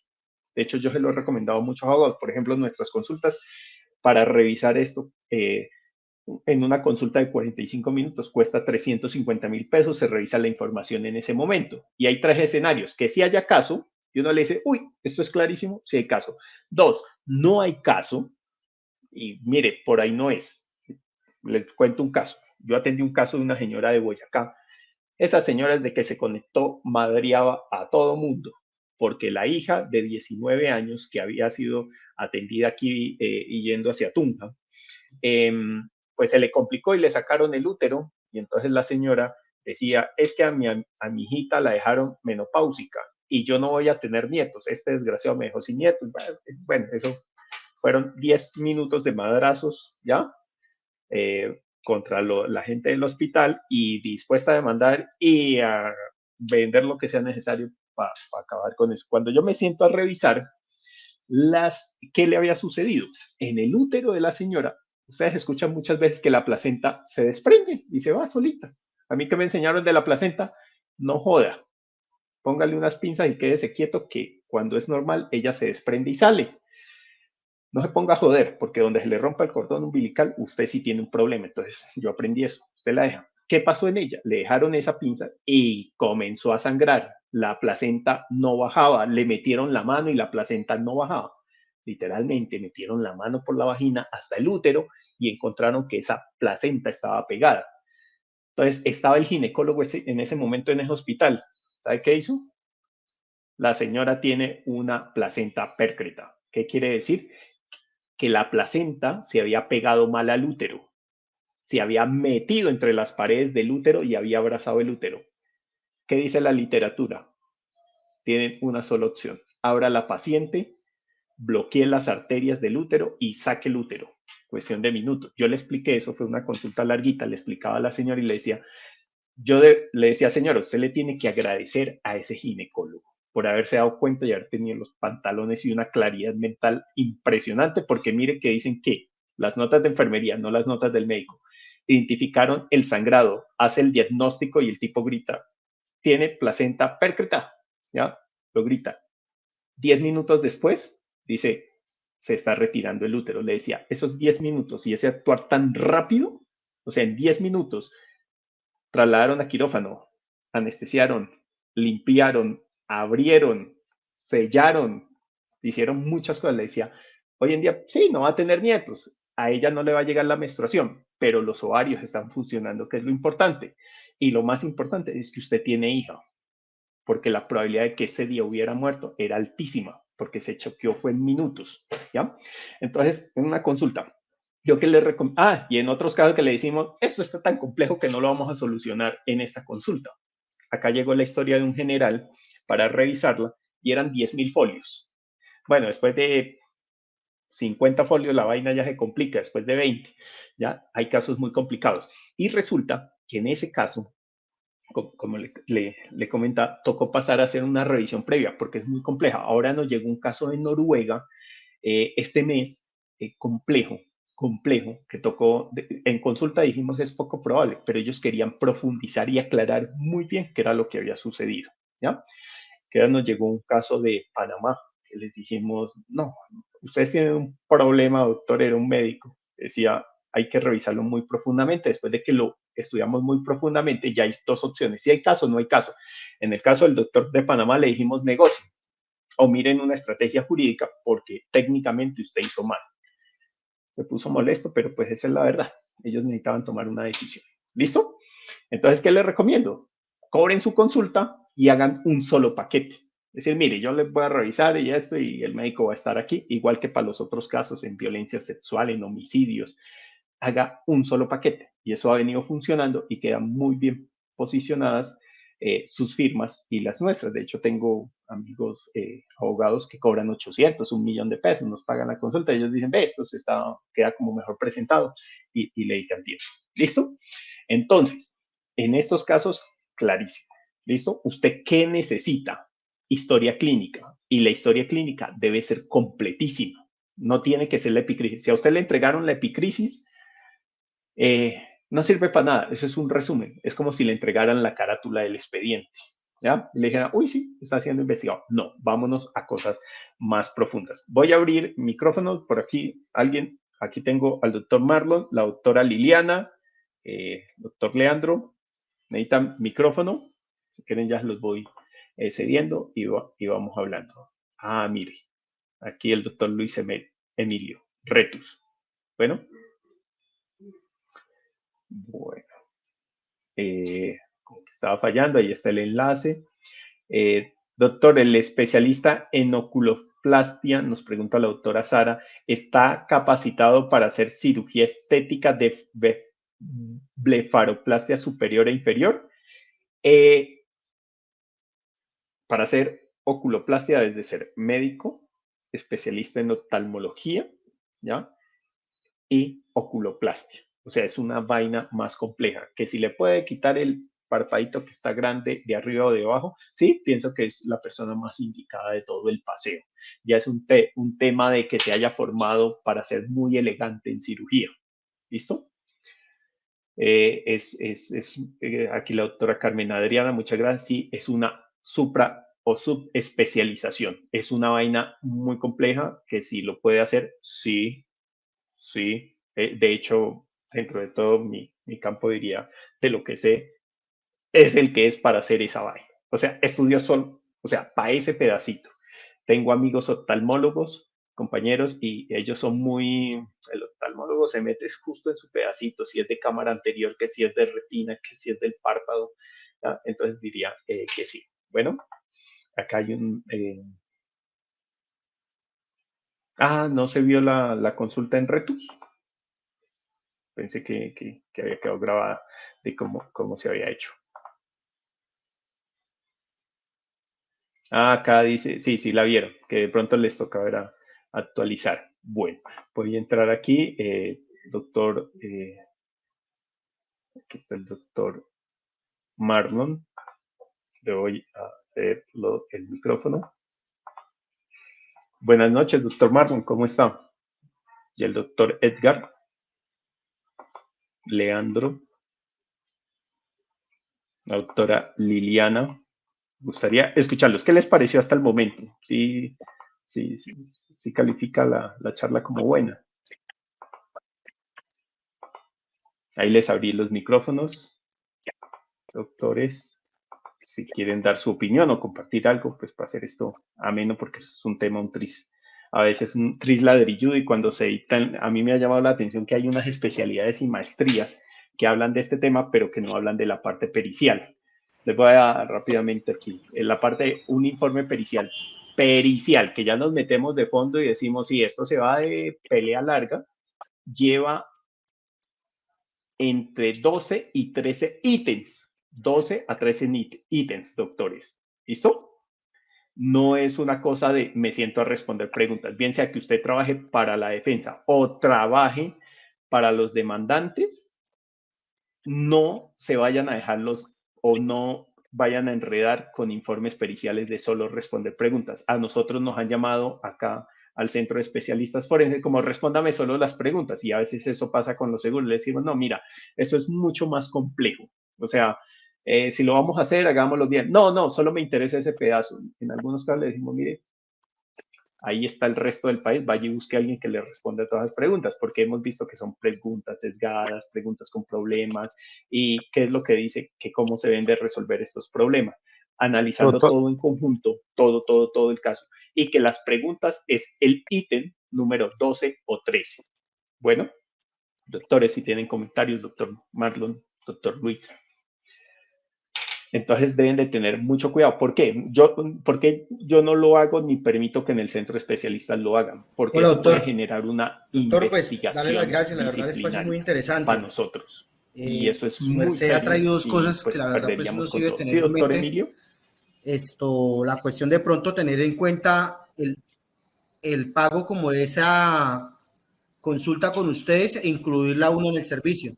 De hecho, yo se lo he recomendado a muchos abogados. Por ejemplo, nuestras consultas para revisar esto, en una consulta de 45 minutos cuesta 350.000 pesos, se revisa la información en ese momento. Y hay tres escenarios, que si haya caso, y uno le dice, uy, esto es clarísimo, si hay caso. Dos, no hay caso, y mire, por ahí no es. Les cuento un caso. Yo atendí un caso de una señora de Boyacá. Esa señora desde que se conectó madreaba a todo mundo, porque la hija de 19 años que había sido atendida aquí y yendo hacia Tunja, eh, pues se le complicó y le sacaron el útero y entonces la señora decía, es que a mi hijita la dejaron menopáusica y yo no voy a tener nietos, este desgraciado me dejó sin nietos. Bueno, eso fueron 10 minutos de madrazos, ¿ya? Contra la gente del hospital y dispuesta a demandar y a vender lo que sea necesario para acabar con eso. Cuando yo me siento a revisar qué le había sucedido en el útero de la señora, ustedes escuchan muchas veces que la placenta se desprende y se va solita. A mí que me enseñaron de la placenta, no joda, póngale unas pinzas y quédese quieto que cuando es normal ella se desprende y sale. No se ponga a joder, porque donde se le rompa el cordón umbilical, usted sí tiene un problema. Entonces, yo aprendí eso. Usted la deja. ¿Qué pasó en ella? Le dejaron esa pinza y comenzó a sangrar. La placenta no bajaba. Le metieron la mano y la placenta no bajaba. Literalmente metieron la mano por la vagina hasta el útero y encontraron que esa placenta estaba pegada. Entonces, estaba el ginecólogo en ese momento en ese hospital. ¿Sabe qué hizo? La señora tiene una placenta pércrita. ¿Qué quiere decir? Que la placenta se había pegado mal al útero, se había metido entre las paredes del útero y había abrazado el útero. ¿Qué dice la literatura? Tienen una sola opción. Abra la paciente, bloquee las arterias del útero y saque el útero. Cuestión de minutos. Yo le expliqué eso, fue una consulta larguita, le explicaba a la señora y le decía, le decía, señora, usted le tiene que agradecer a ese ginecólogo por haberse dado cuenta y haber tenido los pantalones y una claridad mental impresionante, porque mire que dicen que las notas de enfermería, no las notas del médico, identificaron el sangrado, hace el diagnóstico y el tipo grita, tiene placenta pércrita, ¿ya? Lo grita. 10 minutos después, dice, se está retirando el útero. Le decía, esos 10 minutos y ese actuar tan rápido, o sea, en 10 minutos, trasladaron a quirófano, anestesiaron, limpiaron, abrieron, sellaron, hicieron muchas cosas. Le decía, hoy en día, sí, no va a tener nietos, a ella no le va a llegar la menstruación, pero los ovarios están funcionando, que es lo importante. Y lo más importante es que usted tiene hija, porque la probabilidad de que ese día hubiera muerto era altísima, porque se choqueó fue en minutos, ¿ya? Entonces, en una consulta, yo que le recomiendo, y en otros casos que le decimos, esto está tan complejo que no lo vamos a solucionar en esta consulta. Acá llegó la historia de un general para revisarla y eran 10.000 folios. Bueno, después de 50 folios la vaina ya se complica, después de 20, ya hay casos muy complicados. Y resulta que en ese caso, como le comenta, tocó pasar a hacer una revisión previa porque es muy compleja. Ahora nos llegó un caso de Noruega este mes, complejo, complejo, que tocó, en consulta dijimos es poco probable, pero ellos querían profundizar y aclarar muy bien qué era lo que había sucedido, ¿ya? Que ahora nos llegó un caso de Panamá, que les dijimos, no, ustedes tienen un problema, doctor, era un médico, decía, hay que revisarlo muy profundamente, después de que lo estudiamos muy profundamente, ya hay dos opciones, si hay caso o no hay caso. En el caso del doctor de Panamá le dijimos negocio, o miren una estrategia jurídica porque técnicamente usted hizo mal. Se puso molesto, pero pues esa es la verdad. Ellos necesitaban tomar una decisión. ¿Listo? Entonces, ¿qué les recomiendo? Cobren su consulta y hagan un solo paquete. Es decir, mire, yo les voy a revisar y esto y el médico va a estar aquí, igual que para los otros casos en violencia sexual, en homicidios. Haga un solo paquete y eso ha venido funcionando y quedan muy bien posicionadas sus firmas y las nuestras. De hecho, tengo amigos abogados que cobran 800, 1.000.000 de pesos, nos pagan la consulta. Ellos dicen, ve, esto queda como mejor presentado y le dedican tiempo. ¿Listo? Entonces, en estos casos, clarísimo. ¿Listo? ¿Usted qué necesita? Historia clínica. Y la historia clínica debe ser completísima. No tiene que ser la epicrisis. Si a usted le entregaron la epicrisis, no sirve para nada. Eso es un resumen. Es como si le entregaran la carátula del expediente. ¿Ya? Y le dijeran, uy, sí, está siendo investigado. No, vámonos a cosas más profundas. Voy a abrir micrófonos por aquí. Alguien, aquí tengo al doctor Marlon, la doctora Liliana, doctor Leandro. Necesitan micrófono. Si quieren, ya los voy cediendo y vamos hablando. Ah, mire, aquí el doctor Luis Emilio Retus. Bueno, como que estaba fallando, ahí está el enlace. Doctor, el especialista en oculoplastia, nos pregunta la doctora Sara, ¿está capacitado para hacer cirugía estética de blefaroplastia superior e inferior? Para hacer oculoplastia debes de ser médico, especialista en oftalmología, ¿ya? Y oculoplastia. O sea, es una vaina más compleja, que si le puede quitar el parpadito que está grande de arriba o de abajo, sí, pienso que es la persona más indicada de todo el paseo. Ya es un tema de que se haya formado para ser muy elegante en cirugía. ¿Listo? Aquí la doctora Carmen Adriana, muchas gracias. Sí, es una supra o subespecialización. Es una vaina muy compleja que si lo puede hacer, sí, sí. De hecho, dentro de todo mi campo diría, de lo que sé, es el que es para hacer esa vaina. O sea, estudio solo, o sea, para ese pedacito. Tengo amigos oftalmólogos, compañeros, y ellos son muy, el oftalmólogo se mete justo en su pedacito, si es de cámara anterior, que si es de retina, que si es del párpado. ¿Ya? Entonces diría que sí. Bueno, acá hay un... no se vio la consulta en Retus. Pensé que había quedado grabada de cómo se había hecho. Acá dice, sí, la vieron, que de pronto les toca ver a actualizar. Bueno, voy a entrar aquí, doctor, aquí está el doctor Marlon. Le voy a hacer el micrófono. Buenas noches, doctor Marlon, ¿cómo está? Y el doctor Edgar, Leandro, la doctora Liliana. Me gustaría escucharlos. ¿Qué les pareció hasta el momento? Sí califica la charla como buena. Ahí les abrí los micrófonos. Doctores, si quieren dar su opinión o compartir algo, pues para hacer esto ameno, porque es un tema, a veces un tris ladrilludo, y cuando se editan, a mí me ha llamado la atención que hay unas especialidades y maestrías que hablan de este tema, pero que no hablan de la parte pericial. Les voy a dar rápidamente aquí, en la parte de un informe pericial, que ya nos metemos de fondo y decimos, si esto se va de pelea larga, lleva entre 12 y 13 ítems. 12 a 13 ítems, doctores. ¿Listo? No es una cosa de me siento a responder preguntas, bien sea que usted trabaje para la defensa o trabaje para los demandantes, no se vayan a dejarlos o no vayan a enredar con informes periciales de solo responder preguntas. A nosotros nos han llamado acá al centro de especialistas forenses como respóndame solo las preguntas, y a veces eso pasa con los seguros. Le decimos, no, mira, eso es mucho más complejo. O sea, si lo vamos a hacer, hagámoslo bien. No, solo me interesa ese pedazo. En algunos casos le decimos, mire, ahí está el resto del país, vaya y busque a alguien que le responda a todas las preguntas, porque hemos visto que son preguntas sesgadas, preguntas con problemas, y qué es lo que dice que cómo se deben de resolver estos problemas, analizando todo en conjunto, todo el caso, y que las preguntas es el ítem número 12 o 13. Bueno, doctores, si tienen comentarios, doctor Marlon, doctor Luis. Entonces deben de tener mucho cuidado. ¿Por qué? Porque yo no lo hago ni permito que en el centro de especialistas lo hagan, porque Hola, eso doctor. puede generar una Doctor, pues, dale las investigación gracias. La verdad, el espacio es muy disciplinaria para interesante. nosotros. Y eso es Su muy merced ha serio traído dos y cosas que pues la verdad pues uno perderíamos sí con debe todo. ¿Sí, tener en doctor mente. Emilio? La cuestión de pronto tener en cuenta el pago como de esa consulta con ustedes e incluirla uno en el servicio.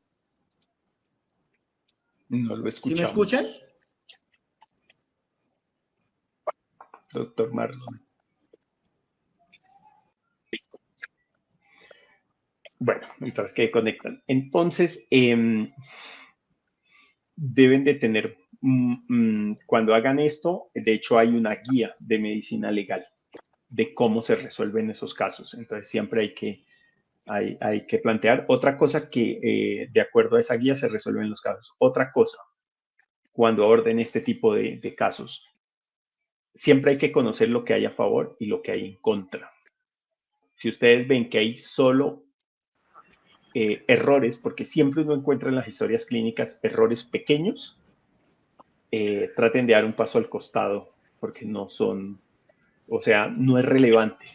No lo ¿Sí me escuchan? escuchamos, doctor Marlon. Bueno, mientras que conectan. Entonces, deben de tener, cuando hagan esto, de hecho hay una guía de medicina legal de cómo se resuelven esos casos. Entonces, siempre hay que plantear otra cosa que, de acuerdo a esa guía, se resuelven los casos. Otra cosa, cuando orden este tipo de casos, siempre hay que conocer lo que hay a favor y lo que hay en contra. Si ustedes ven que hay solo errores, porque siempre uno encuentra en las historias clínicas errores pequeños, traten de dar un paso al costado, porque no son, o sea, no es relevante.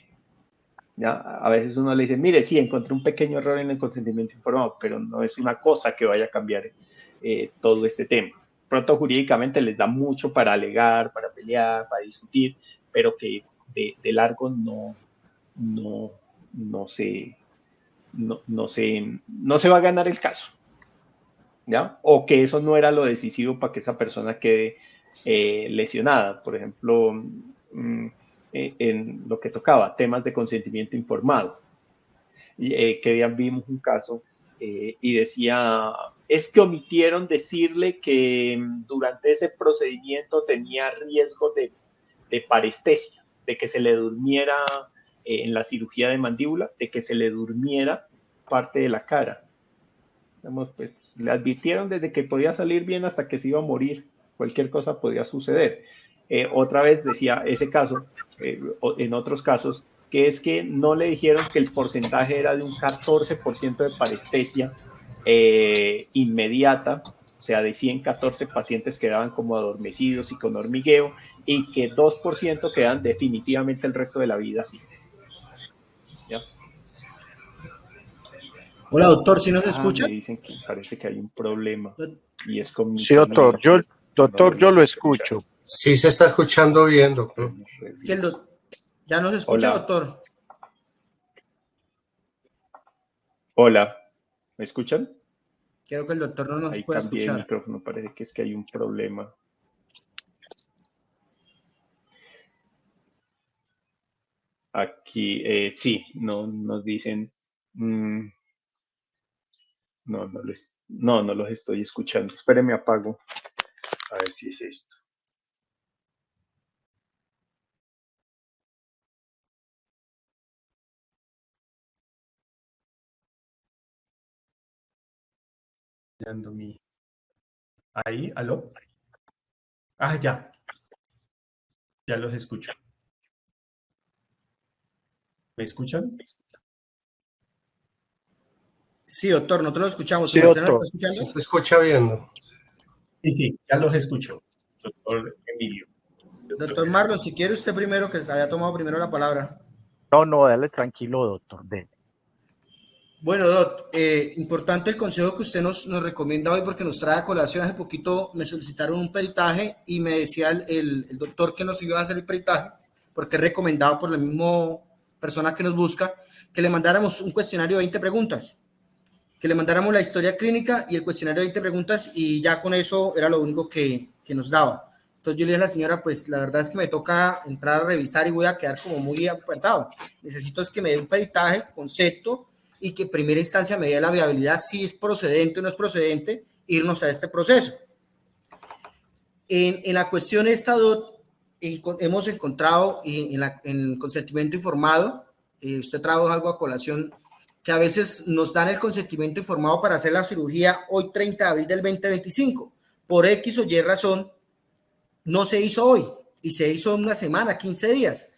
¿Ya? A veces uno le dice, mire, sí, encontré un pequeño error en el consentimiento informado, pero no es una cosa que vaya a cambiar todo este tema. Pronto jurídicamente les da mucho para alegar, para pelear, para discutir, pero que de largo no, no, se, no se va a ganar el caso. ¿Ya? O que eso no era lo decisivo para que esa persona quede lesionada. Por ejemplo, en lo que tocaba, temas de consentimiento informado. Que día vimos un caso y decía, es que omitieron decirle que durante ese procedimiento tenía riesgo de parestesia, de que se le durmiera en la cirugía de mandíbula, de que se le durmiera parte de la cara. Pues, le advirtieron desde que podía salir bien hasta que se iba a morir. Cualquier cosa podía suceder. Otra vez decía ese caso, en otros casos, que es que no le dijeron que el porcentaje era de un 14% de parestesia inmediata, o sea, de 114 pacientes quedaban como adormecidos y con hormigueo, y que 2% quedan definitivamente el resto de la vida así. ¿Ya? Hola, doctor, ¿sí nos Me escucha? dicen que parece que hay un problema y es con mi Sí, doctor, sonido. No lo yo lo logro escuchar. escucho. Sí se está escuchando bien, doctor. Es que Reviso. ya nos escucha, Hola, doctor. hola, ¿me escuchan? Creo que el doctor no nos Ahí puede cambié de escuchar. micrófono, parece que es que hay un problema. Aquí, sí, no nos dicen, no los estoy escuchando. Espéreme, apago. A ver si es esto. Ahí, ¿aló? Ah, ya los escucho. ¿Me escuchan? Sí, doctor, nosotros lo escuchamos. ¿Su Sí, merced nos está doctor. Sí escuchando? se escucha bien. Sí, ya los escucho, doctor Emilio. Doctor Marlon, si quiere usted primero, que se había tomado primero la palabra. No, dale tranquilo, doctor. Dele. Bueno, Doc, importante el consejo que usted nos recomienda hoy porque nos trae a colación. Hace poquito me solicitaron un peritaje y me decía el doctor que nos iba a hacer el peritaje, porque es recomendado por la misma persona que nos busca, que le mandáramos un cuestionario de 20 preguntas, que le mandáramos la historia clínica y el cuestionario de 20 preguntas y ya con eso era lo único que nos daba. Entonces yo le dije a la señora, pues la verdad es que me toca entrar a revisar y voy a quedar como muy apartado. Necesito es que me dé un peritaje, concepto, y que en primera instancia me dé la viabilidad si es procedente o no es procedente irnos a este proceso. En la cuestión esta, hemos encontrado en el consentimiento informado, usted trajo algo a colación, que a veces nos dan el consentimiento informado para hacer la cirugía hoy 30 de abril del 2025. Por X o Y razón, no se hizo hoy y se hizo una semana, 15 días.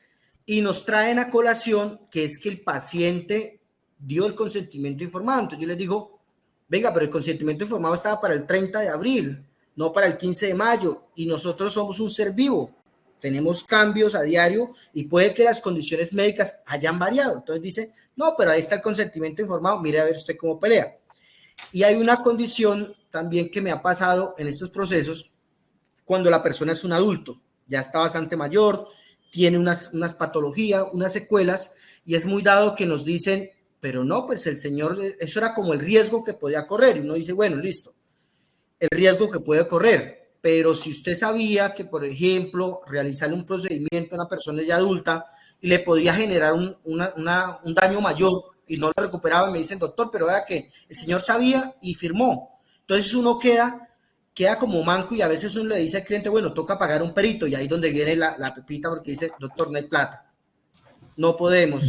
Y nos traen a colación que es que el paciente dio el consentimiento informado. Entonces yo les digo, venga, pero el consentimiento informado estaba para el 30 de abril, no para el 15 de mayo. Y nosotros somos un ser vivo. Tenemos cambios a diario y puede que las condiciones médicas hayan variado. Entonces dice, no, pero ahí está el consentimiento informado. Mire a ver usted cómo pelea. Y hay una condición también que me ha pasado en estos procesos cuando la persona es un adulto, ya está bastante mayor, tiene unas patologías, unas secuelas, y es muy dado que nos dicen, pero no, pues el señor, eso era como el riesgo que podía correr, y uno dice, bueno, listo, el riesgo que puede correr, pero si usted sabía que, por ejemplo, realizarle un procedimiento a una persona ya adulta y le podía generar un daño mayor y no lo recuperaba, me dicen, doctor, pero vea que el señor sabía y firmó. Entonces uno queda como manco y a veces uno le dice al cliente, bueno, toca pagar un perito, y ahí es donde viene la pepita, porque dice, doctor, no hay plata, no podemos,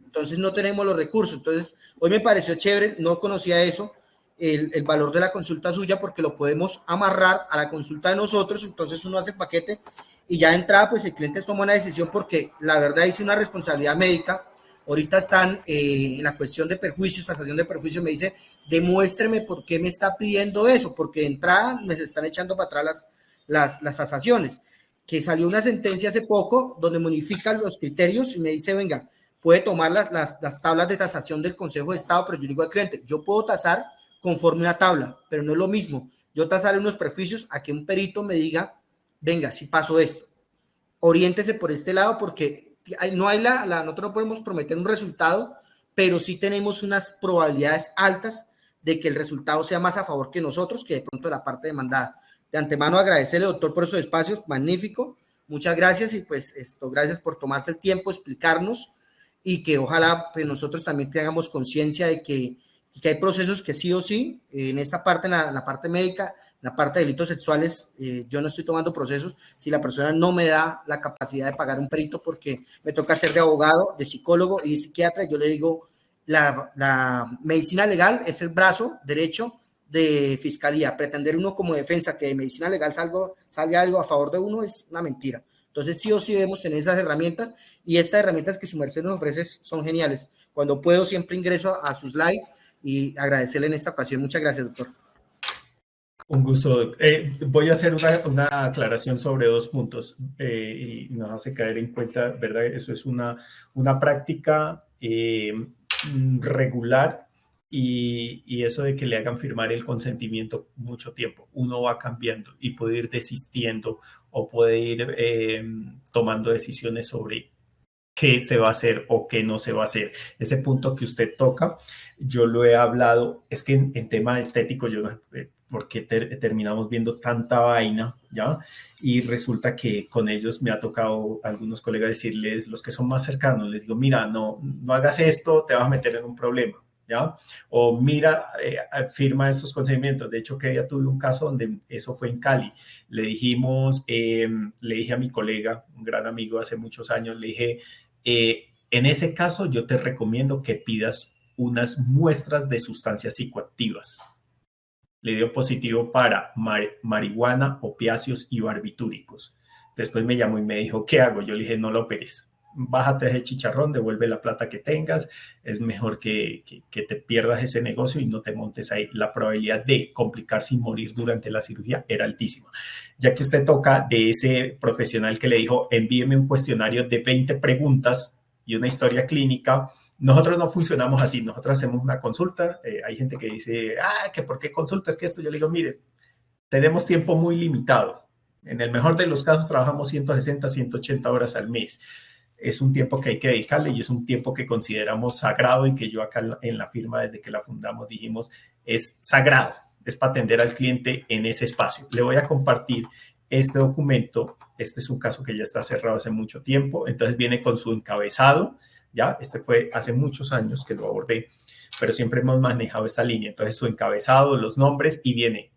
entonces no tenemos los recursos. Entonces hoy me pareció chévere, no conocía eso, el valor de la consulta suya, porque lo podemos amarrar a la consulta de nosotros. Entonces uno hace el paquete y ya de entrada pues el cliente toma una decisión, porque la verdad es una responsabilidad médica. Ahorita están en la cuestión de perjuicios, tasación de perjuicios. Me dice, demuéstreme por qué me está pidiendo eso, porque de entrada me están echando para atrás las tasaciones. Que salió una sentencia hace poco donde modifican los criterios y me dice, venga, puede tomar las tablas de tasación del Consejo de Estado, pero yo digo al cliente, yo puedo tasar conforme una tabla, pero no es lo mismo yo tasarle unos perjuicios a que un perito me diga, venga, si pasó esto, oriéntese por este lado, porque no hay nosotros no podemos prometer un resultado, pero sí tenemos unas probabilidades altas de que el resultado sea más a favor que nosotros, que de pronto la parte demandada. De antemano agradecerle, doctor, por esos espacios, magnífico, muchas gracias, y pues gracias por tomarse el tiempo, explicarnos, y que ojalá pues nosotros también tengamos conciencia de que hay procesos que sí o sí, en esta parte, en la parte médica, en la parte de delitos sexuales, yo no estoy tomando procesos si la persona no me da la capacidad de pagar un perito, porque me toca ser de abogado, de psicólogo y de psiquiatra. Yo le digo, la medicina legal es el brazo derecho de fiscalía. Pretender uno como defensa que de medicina legal salga algo a favor de uno es una mentira. Entonces sí o sí debemos tener esas herramientas, y estas herramientas que su merced nos ofrece son geniales. Cuando puedo siempre ingreso a sus live, y agradecerle en esta ocasión. Muchas gracias, doctor. Un gusto. Voy a hacer una aclaración sobre 2 puntos y nos hace caer en cuenta, ¿verdad? Eso es una práctica regular, y eso de que le hagan firmar el consentimiento mucho tiempo. Uno va cambiando y puede ir desistiendo o puede ir tomando decisiones sobre qué se va a hacer o qué no se va a hacer. Ese punto que usted toca, yo lo he hablado, es que en tema estético, yo no sé por qué terminamos viendo tanta vaina, ¿ya? Y resulta que con ellos me ha tocado a algunos colegas decirles, los que son más cercanos, les digo, mira, no hagas esto, te vas a meter en un problema, ¿ya? O mira, firma estos consentimientos. De hecho, que ya tuve un caso donde eso fue en Cali. Le dijimos, le dije a mi colega, un gran amigo hace muchos años, le dije, en ese caso yo te recomiendo que pidas unas muestras de sustancias psicoactivas. Le dio positivo para marihuana, opiáceos y barbitúricos. Después me llamó y me dijo, ¿qué hago? Yo le dije, no lo operes. Bájate ese chicharrón, devuelve la plata que tengas. Es mejor que te pierdas ese negocio y no te montes ahí. La probabilidad de complicarse y morir durante la cirugía era altísima. Ya que usted toca de ese profesional que le dijo, envíeme un cuestionario de 20 preguntas y una historia clínica. Nosotros no funcionamos así.Nosotros hacemos una consulta. Hay gente que dice, que ¿por qué consultas? Que esto. Yo le digo, mire, tenemos tiempo muy limitado. En el mejor de los casos trabajamos 160, 180 horas al mes. Es un tiempo que hay que dedicarle y es un tiempo que consideramos sagrado, y que yo acá en la firma, desde que la fundamos, dijimos, es sagrado, es para atender al cliente en ese espacio. Le voy a compartir este documento. Este es un caso que ya está cerrado hace mucho tiempo, entonces viene con su encabezado, ¿ya? Este fue hace muchos años que lo abordé, pero siempre hemos manejado esta línea. Entonces su encabezado, los nombres, y viene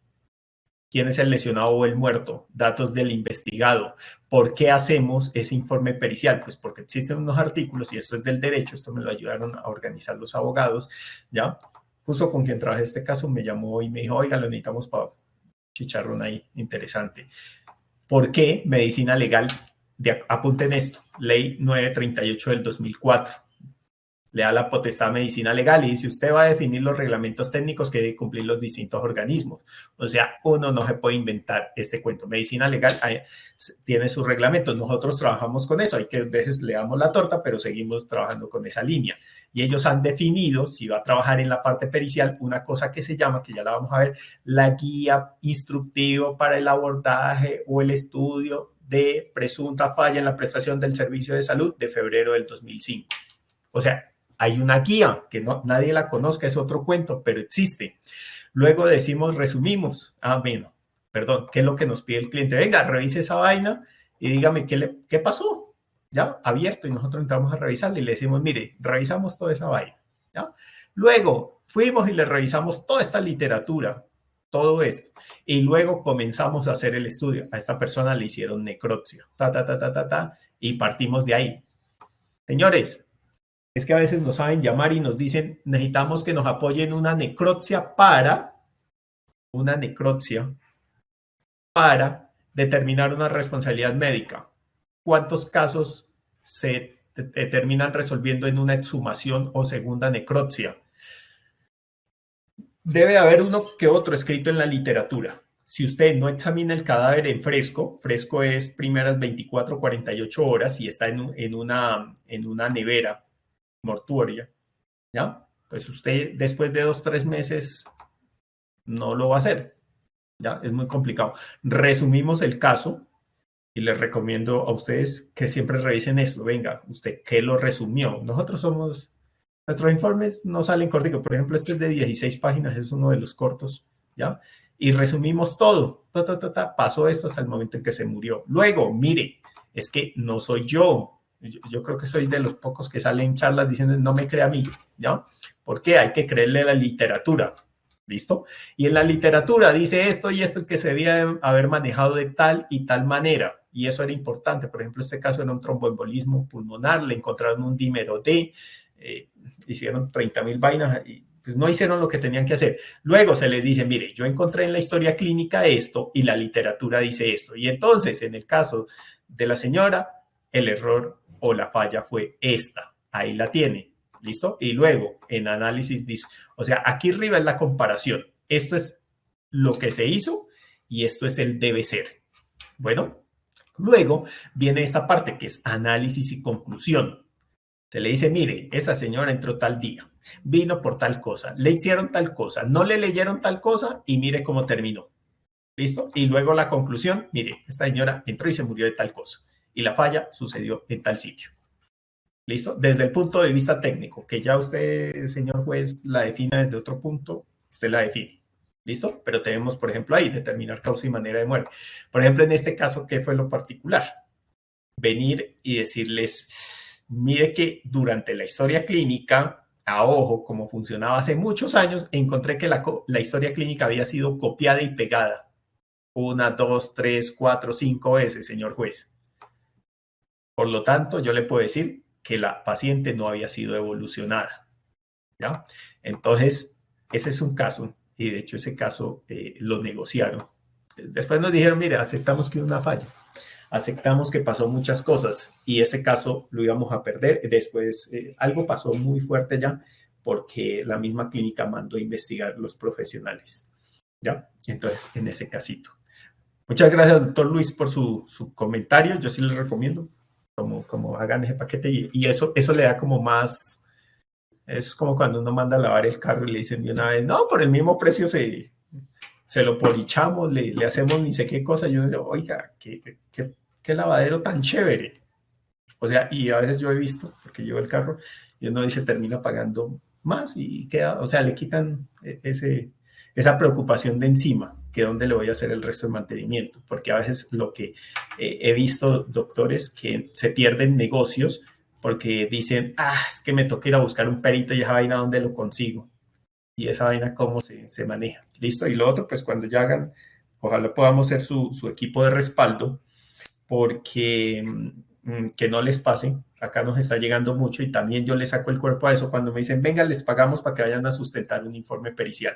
quién es el lesionado o el muerto, datos del investigado. ¿Por qué hacemos ese informe pericial? Pues porque existen unos artículos, y esto es del derecho, esto me lo ayudaron a organizar los abogados, ¿ya? Justo con quien trabajé este caso me llamó y me dijo, oiga, lo necesitamos para chicharrón ahí, interesante. ¿Por qué medicina legal? Apunten esto, ley 938 del 2004. le da la potestad a medicina legal y dice, usted va a definir los reglamentos técnicos que deben cumplir los distintos organismos. O sea, uno no se puede inventar este cuento. Medicina legal tiene sus reglamentos. Nosotros trabajamos con eso. Hay que a veces le damos la torta, pero seguimos trabajando con esa línea. Y ellos han definido, si va a trabajar en la parte pericial, una cosa que se llama, que ya la vamos a ver, la guía instructiva para el abordaje o el estudio de presunta falla en la prestación del servicio de salud de febrero del 2005. O sea, hay una guía que nadie la conozca, es otro cuento, pero existe. Luego decimos, resumimos. Bueno, perdón, ¿qué es lo que nos pide el cliente? Venga, revise esa vaina y dígame qué pasó. ¿Ya? Abierto, y nosotros entramos a revisarle y le decimos, mire, revisamos toda esa vaina. ¿Ya? Luego fuimos y le revisamos toda esta literatura, todo esto. Y luego comenzamos a hacer el estudio. A esta persona le hicieron necropsia. Y partimos de ahí. Señores, es que a veces nos saben llamar y nos dicen, necesitamos que nos apoyen una necropsia para determinar una responsabilidad médica. ¿Cuántos casos se terminan resolviendo en una exhumación o segunda necropsia? Debe haber uno que otro escrito en la literatura. Si usted no examina el cadáver en fresco es primeras 24, 48 horas y está en una nevera mortuoria, ¿ya? Pues usted después de 2, 3 meses no lo va a hacer, ¿ya? Es muy complicado. Resumimos el caso y les recomiendo a ustedes que siempre revisen esto. Venga, ¿usted qué lo resumió? Nuestros informes no salen corticos. Por ejemplo, este es de 16 páginas, es uno de los cortos, ¿ya? Y resumimos todo. Pasó esto hasta el momento en que se murió. Luego, mire, es que no soy yo. Yo creo que soy de los pocos que salen en charlas diciendo no me crea a mí, ¿ya? ¿Por qué? Hay que creerle a la literatura, ¿listo? Y en la literatura dice esto y esto que se debía haber manejado de tal y tal manera, y eso era importante. Por ejemplo, este caso era un tromboembolismo pulmonar, le encontraron un dímero D, hicieron 30,000 vainas y pues no hicieron lo que tenían que hacer. Luego se les dice, mire, yo encontré en la historia clínica esto y la literatura dice esto, y entonces en el caso de la señora, el error o la falla fue esta. Ahí la tiene. ¿Listo? Y luego, en análisis dice, o sea, aquí arriba es la comparación. Esto es lo que se hizo y esto es el debe ser. Bueno, luego viene esta parte que es análisis y conclusión. Se le dice, mire, esa señora entró tal día, vino por tal cosa, le hicieron tal cosa, no le leyeron tal cosa y mire cómo terminó. ¿Listo? Y luego la conclusión, mire, esta señora entró y se murió de tal cosa. Y la falla sucedió en tal sitio. ¿Listo? Desde el punto de vista técnico, que ya usted, señor juez, la defina desde otro punto, usted la define. ¿Listo? Pero tenemos, por ejemplo, ahí determinar causa y manera de muerte. Por ejemplo, en este caso, ¿qué fue lo particular? Venir y decirles, mire que durante la historia clínica, a ojo, como funcionaba hace muchos años, encontré que la historia clínica había sido copiada y pegada 1, 2, 3, 4, 5 veces, señor juez. Por lo tanto, yo le puedo decir que la paciente no había sido evolucionada, ¿ya? Entonces, ese es un caso, y de hecho ese caso lo negociaron. Después nos dijeron, mire, aceptamos que hubo una falla, aceptamos que pasó muchas cosas, y ese caso lo íbamos a perder. Después algo pasó muy fuerte ya, porque la misma clínica mandó a investigar los profesionales, ¿ya? Entonces, en ese casito. Muchas gracias, doctor Luis, por su comentario. Yo sí les recomiendo como hagan ese paquete y eso le da como más, es como cuando uno manda a lavar el carro y le dicen de una vez, no, por el mismo precio se lo polichamos, le hacemos ni sé qué cosa. Yo digo, oiga, qué lavadero tan chévere. O sea, y a veces yo he visto, porque llevo el carro, y uno dice, termina pagando más y queda, o sea, le quitan esa preocupación de encima, que dónde le voy a hacer el resto de mantenimiento, porque a veces lo que he visto, doctores, que se pierden negocios porque dicen, es que me toca ir a buscar un perito y esa vaina, ¿dónde lo consigo? Y esa vaina, ¿cómo se maneja? ¿Listo? Y lo otro, pues cuando ya hagan, ojalá podamos ser su equipo de respaldo, porque que no les pase, acá nos está llegando mucho y también yo les saco el cuerpo a eso cuando me dicen, venga, les pagamos para que vayan a sustentar un informe pericial.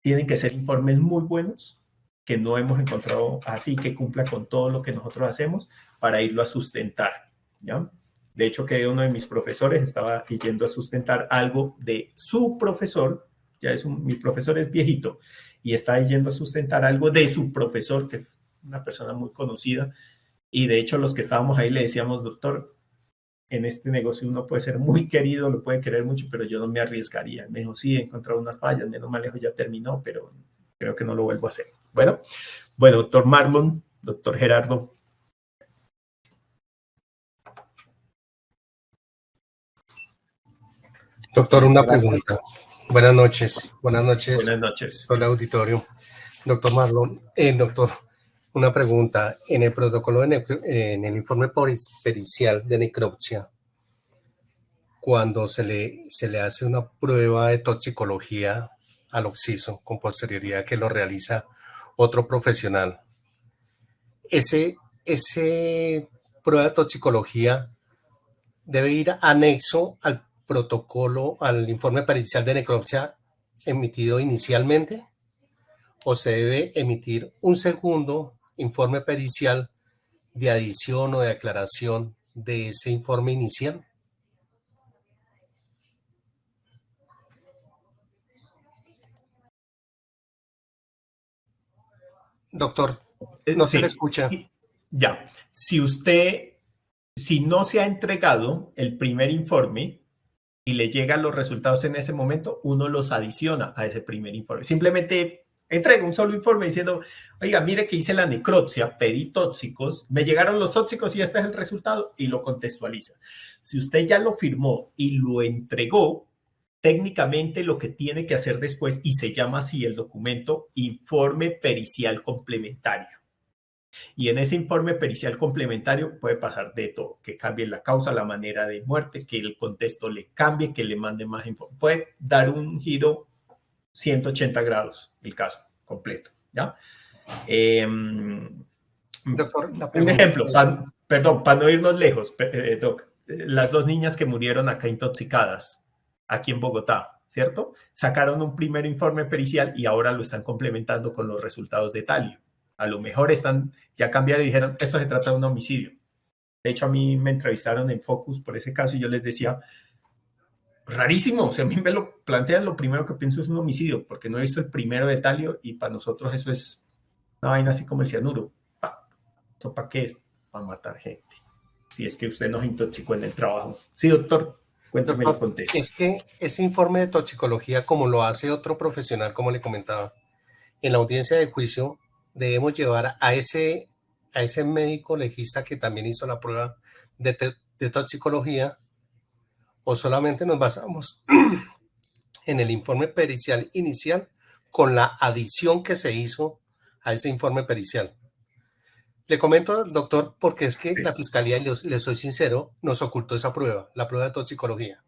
Tienen que ser informes muy buenos, que no hemos encontrado así, que cumpla con todo lo que nosotros hacemos para irlo a sustentar, ¿ya? De hecho, que uno de mis profesores estaba yendo a sustentar algo de su profesor, mi profesor es viejito, y está yendo a sustentar algo de su profesor, que es una persona muy conocida, y de hecho los que estábamos ahí le decíamos, doctor, en este negocio uno puede ser muy querido, lo puede querer mucho, pero yo no me arriesgaría. Me dijo, sí, he encontrado unas fallas, menos mal lejos ya terminó, pero creo que no lo vuelvo a hacer. Bueno, doctor Marlon, doctor Gerardo. Doctor, una pregunta. Buenas noches. Buenas noches. Buenas noches. Hola, auditorio. Doctor Marlon, doctor, una pregunta. En el protocolo, en el informe pericial de necropsia, cuando se le hace una prueba de toxicología al occiso con posterioridad que lo realiza otro profesional, ese prueba de toxicología debe ir anexo al protocolo, al informe pericial de necropsia emitido inicialmente, o se debe emitir un segundo informe pericial de adición o de aclaración de ese informe inicial. Doctor, no se le escucha. Ya, si no se ha entregado el primer informe y le llegan los resultados en ese momento, uno los adiciona a ese primer informe. Simplemente entrega un solo informe diciendo, oiga, mire que hice la necropsia, pedí tóxicos, me llegaron los tóxicos y este es el resultado, y lo contextualiza. Si usted ya lo firmó y lo entregó, técnicamente lo que tiene que hacer después, y se llama así el documento, informe pericial complementario. Y en ese informe pericial complementario puede pasar de todo, que cambie la causa, la manera de muerte, que el contexto le cambie, que le mande más información. Puede dar un giro 180 grados el caso completo, ¿ya? Doctor, un ejemplo, para no irnos lejos, Doc, las dos niñas que murieron acá intoxicadas, aquí en Bogotá, ¿cierto? Sacaron un primer informe pericial y ahora lo están complementando con los resultados de talio. A lo mejor ya cambiaron y dijeron, esto se trata de un homicidio. De hecho, a mí me entrevistaron en Focus por ese caso y yo les decía, rarísimo, o sea, a mí me lo plantean, lo primero que pienso es un homicidio, porque no he visto el primero de talio y para nosotros eso es una vaina así como el cianuro. ¿Eso para qué es? Para matar gente. Si es que usted nos intoxicó en el trabajo. Sí, doctor, cuéntame el contexto. Es que ese informe de toxicología, como lo hace otro profesional, como le comentaba, en la audiencia de juicio, debemos llevar a ese médico legista que también hizo la prueba de toxicología, o solamente nos basamos en el informe pericial inicial con la adición que se hizo a ese informe pericial. Le comento, doctor, porque es que la Fiscalía, le soy sincero, nos ocultó esa prueba, la prueba de toxicología.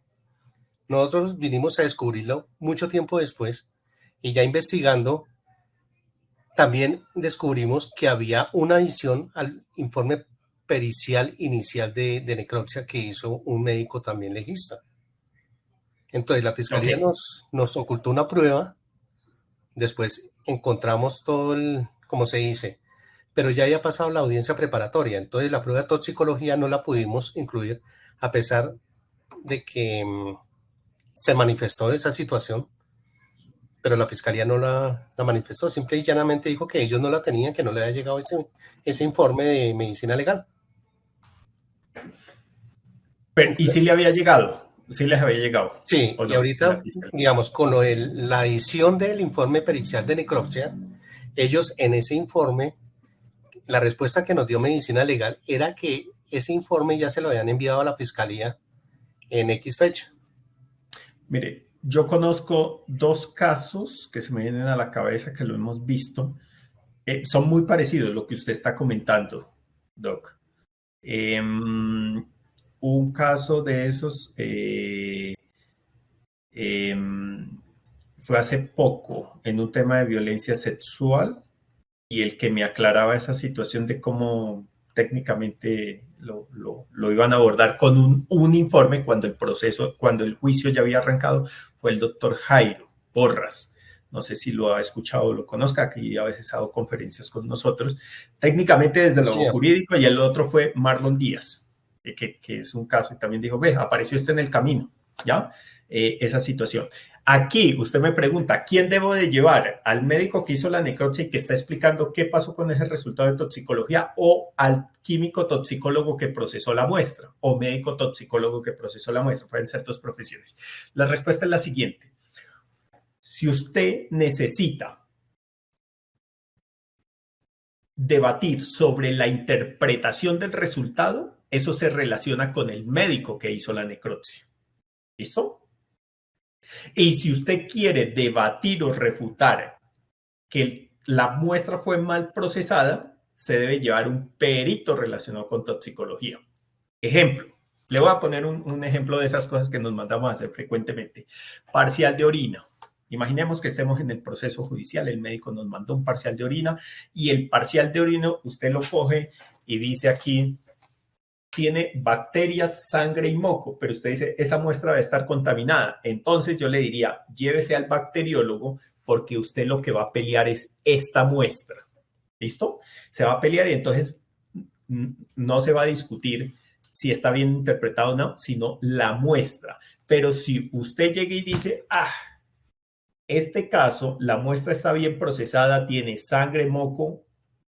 Nosotros vinimos a descubrirlo mucho tiempo después y ya investigando, también descubrimos que había una adición al informe pericial inicial de necropsia que hizo un médico también legista. Entonces la Fiscalía nos ocultó una prueba, después encontramos todo como se dice, pero ya había pasado la audiencia preparatoria, entonces la prueba de toxicología no la pudimos incluir a pesar de que se manifestó esa situación, pero la Fiscalía no la manifestó, simple y llanamente dijo que ellos no la tenían, que no le había llegado ese informe de medicina legal. Pero, ¿y si le había llegado? ¿Sí les había llegado? Sí, y ahorita, digamos, con la edición del informe pericial de necropsia, ellos en ese informe, la respuesta que nos dio medicina legal era que ese informe ya se lo habían enviado a la Fiscalía en X fecha. Mire, yo conozco dos casos que se me vienen a la cabeza que lo hemos visto. Son muy parecidos lo que usted está comentando, Doc. Un caso de esos fue hace poco en un tema de violencia sexual y el que me aclaraba esa situación de cómo técnicamente lo iban a abordar con un informe cuando el juicio ya había arrancado, fue el doctor Jairo Porras. No sé si lo ha escuchado o lo conozca, que a veces ha dado conferencias con nosotros, técnicamente desde lo jurídico, y el otro fue Marlon Díaz. que es un caso, y también dijo, ve, apareció en el camino, ¿ya? Esa situación. Aquí usted me pregunta, ¿quién debo de llevar? ¿Al médico que hizo la necropsia y que está explicando qué pasó con ese resultado de toxicología o al químico toxicólogo que procesó la muestra o médico toxicólogo que procesó la muestra? Pueden ser dos profesiones. La respuesta es la siguiente. Si usted necesita debatir sobre la interpretación del resultado, eso se relaciona con el médico que hizo la necropsia. ¿Listo? Y si usted quiere debatir o refutar que la muestra fue mal procesada, se debe llevar un perito relacionado con toxicología. Ejemplo, le voy a poner un ejemplo de esas cosas que nos mandamos a hacer frecuentemente. Parcial de orina. Imaginemos que estemos en el proceso judicial, el médico nos mandó un parcial de orina y el parcial de orina usted lo coge y dice aquí, tiene bacterias, sangre y moco, pero usted dice, esa muestra debe estar contaminada. Entonces yo le diría, llévese al bacteriólogo porque usted lo que va a pelear es esta muestra. ¿Listo? Se va a pelear y entonces no se va a discutir si está bien interpretado o no, sino la muestra. Pero si usted llega y dice, este caso, la muestra está bien procesada, tiene sangre, moco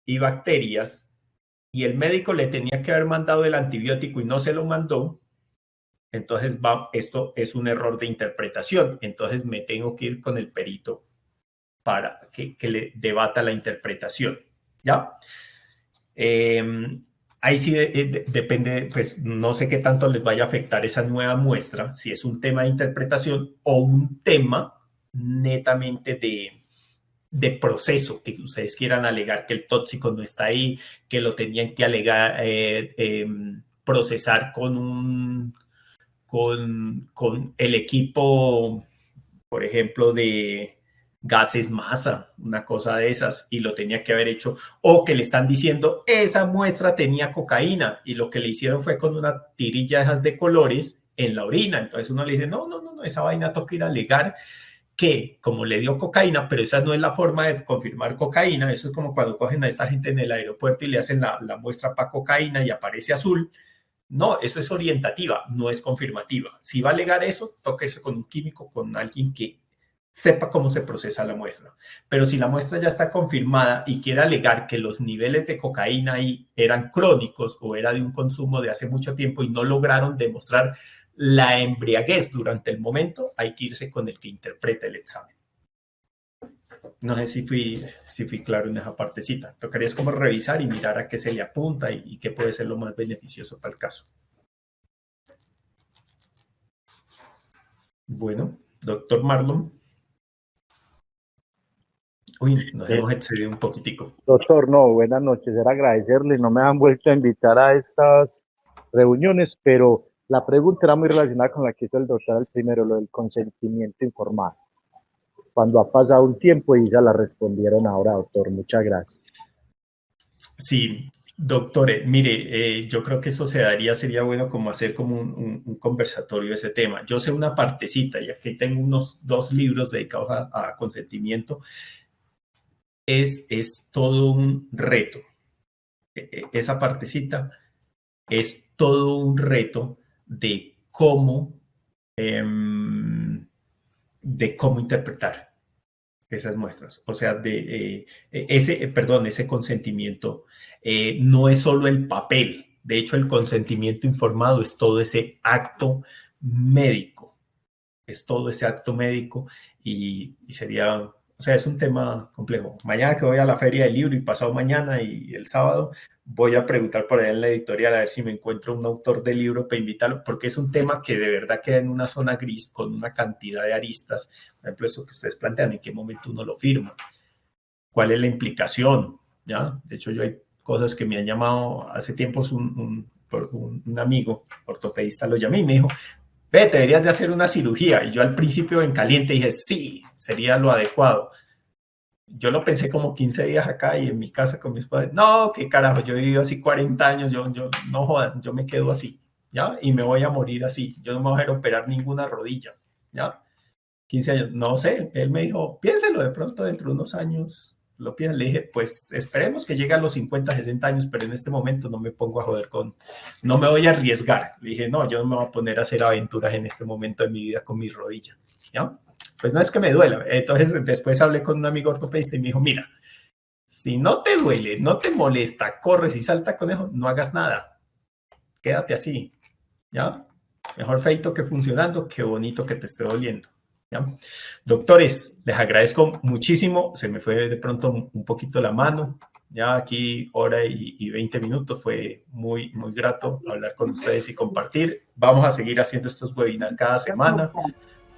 y bacterias, y el médico le tenía que haber mandado el antibiótico y no se lo mandó, entonces esto es un error de interpretación. Entonces me tengo que ir con el perito para que le debata la interpretación. ¿Ya? Ahí sí depende, pues no sé qué tanto les vaya a afectar esa nueva muestra, si es un tema de interpretación o un tema netamente de proceso, que ustedes quieran alegar que el tóxico no está ahí, que lo tenían que alegar, procesar con el equipo, por ejemplo, de gases masa, una cosa de esas, y lo tenía que haber hecho, o que le están diciendo, esa muestra tenía cocaína, y lo que le hicieron fue con una tirilla de esas de colores en la orina. Entonces uno le dice, no, esa vaina toca ir a alegar que como le dio cocaína, pero esa no es la forma de confirmar cocaína. Eso es como cuando cogen a esta gente en el aeropuerto y le hacen la muestra para cocaína y aparece azul. No, eso es orientativa, no es confirmativa. Si va a alegar eso, tóquese con un químico, con alguien que sepa cómo se procesa la muestra. Pero si la muestra ya está confirmada y quiere alegar que los niveles de cocaína ahí eran crónicos o era de un consumo de hace mucho tiempo y no lograron demostrar la embriaguez durante el momento, hay que irse con el que interpreta el examen. No sé si fui claro en esa partecita. Tocaría es como revisar y mirar a qué se le apunta y qué puede ser lo más beneficioso para el caso. Bueno, doctor Marlon. Uy, nos hemos excedido un poquitico. Doctor, no, buenas noches. Era agradecerle. No me han vuelto a invitar a estas reuniones, pero la pregunta era muy relacionada con la que hizo el doctor al primero, lo del consentimiento informado. Cuando ha pasado un tiempo y ya la respondieron ahora, doctor. Muchas gracias. Sí, doctor, mire, yo creo que eso sería bueno como hacer como un conversatorio de ese tema. Yo sé una partecita, y aquí tengo unos 2 libros dedicados a consentimiento. Es todo un reto. Esa partecita es todo un reto de cómo interpretar esas muestras. O sea, ese consentimiento no es solo el papel. De hecho, el consentimiento informado es todo ese acto médico. Es todo ese acto médico y sería, o sea, es un tema complejo. Mañana que voy a la feria del libro y pasado mañana y el sábado voy a preguntar por allá en la editorial a ver si me encuentro un autor del libro para invitarlo, porque es un tema que de verdad queda en una zona gris con una cantidad de aristas. Por ejemplo, eso que ustedes plantean, ¿en qué momento uno lo firma? ¿Cuál es la implicación? ¿Ya? De hecho, yo hay cosas que me han llamado hace tiempos un amigo ortopedista, lo llamé y me dijo, ve, te deberías de hacer una cirugía. Y yo al principio en caliente dije, sí, sería lo adecuado. Yo lo pensé como 15 días acá y en mi casa con mis padres. No, qué carajo, yo he vivido así 40 años, yo no jodan, yo me quedo así, ¿ya? Y me voy a morir así. Yo no me voy a operar ninguna rodilla, ¿ya? 15 años, no sé. Él me dijo, piénselo, de pronto dentro de unos años lo pidan. Le dije, pues esperemos que llegue a los 50, 60 años, pero en este momento no me pongo a joder no me voy a arriesgar. Le dije, no, yo no me voy a poner a hacer aventuras en este momento de mi vida con mi rodilla, ¿ya? Pues no es que me duela. Entonces después hablé con un amigo ortopedista y me dijo, mira, si no te duele, no te molesta, corres y salta conejo, no hagas nada. Quédate así, ¿ya? Mejor feito que funcionando, qué bonito que te esté doliendo, ¿ya? Doctores, les agradezco muchísimo. Se me fue de pronto un poquito la mano. Ya aquí hora y 20 minutos. Fue muy, muy grato hablar con ustedes y compartir. Vamos a seguir haciendo estos webinars cada semana.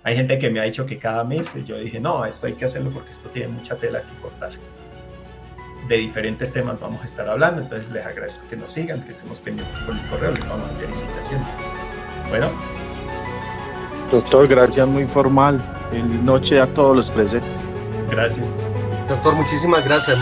Hay gente que me ha dicho que cada mes. Yo dije, no, esto hay que hacerlo porque esto tiene mucha tela que cortar. De diferentes temas vamos a estar hablando. Entonces les agradezco que nos sigan, que estemos pendientes por el correo. Les vamos a enviar invitaciones. Bueno. Doctor, gracias, muy formal. Feliz noche a todos los presentes. Gracias. Doctor, muchísimas gracias.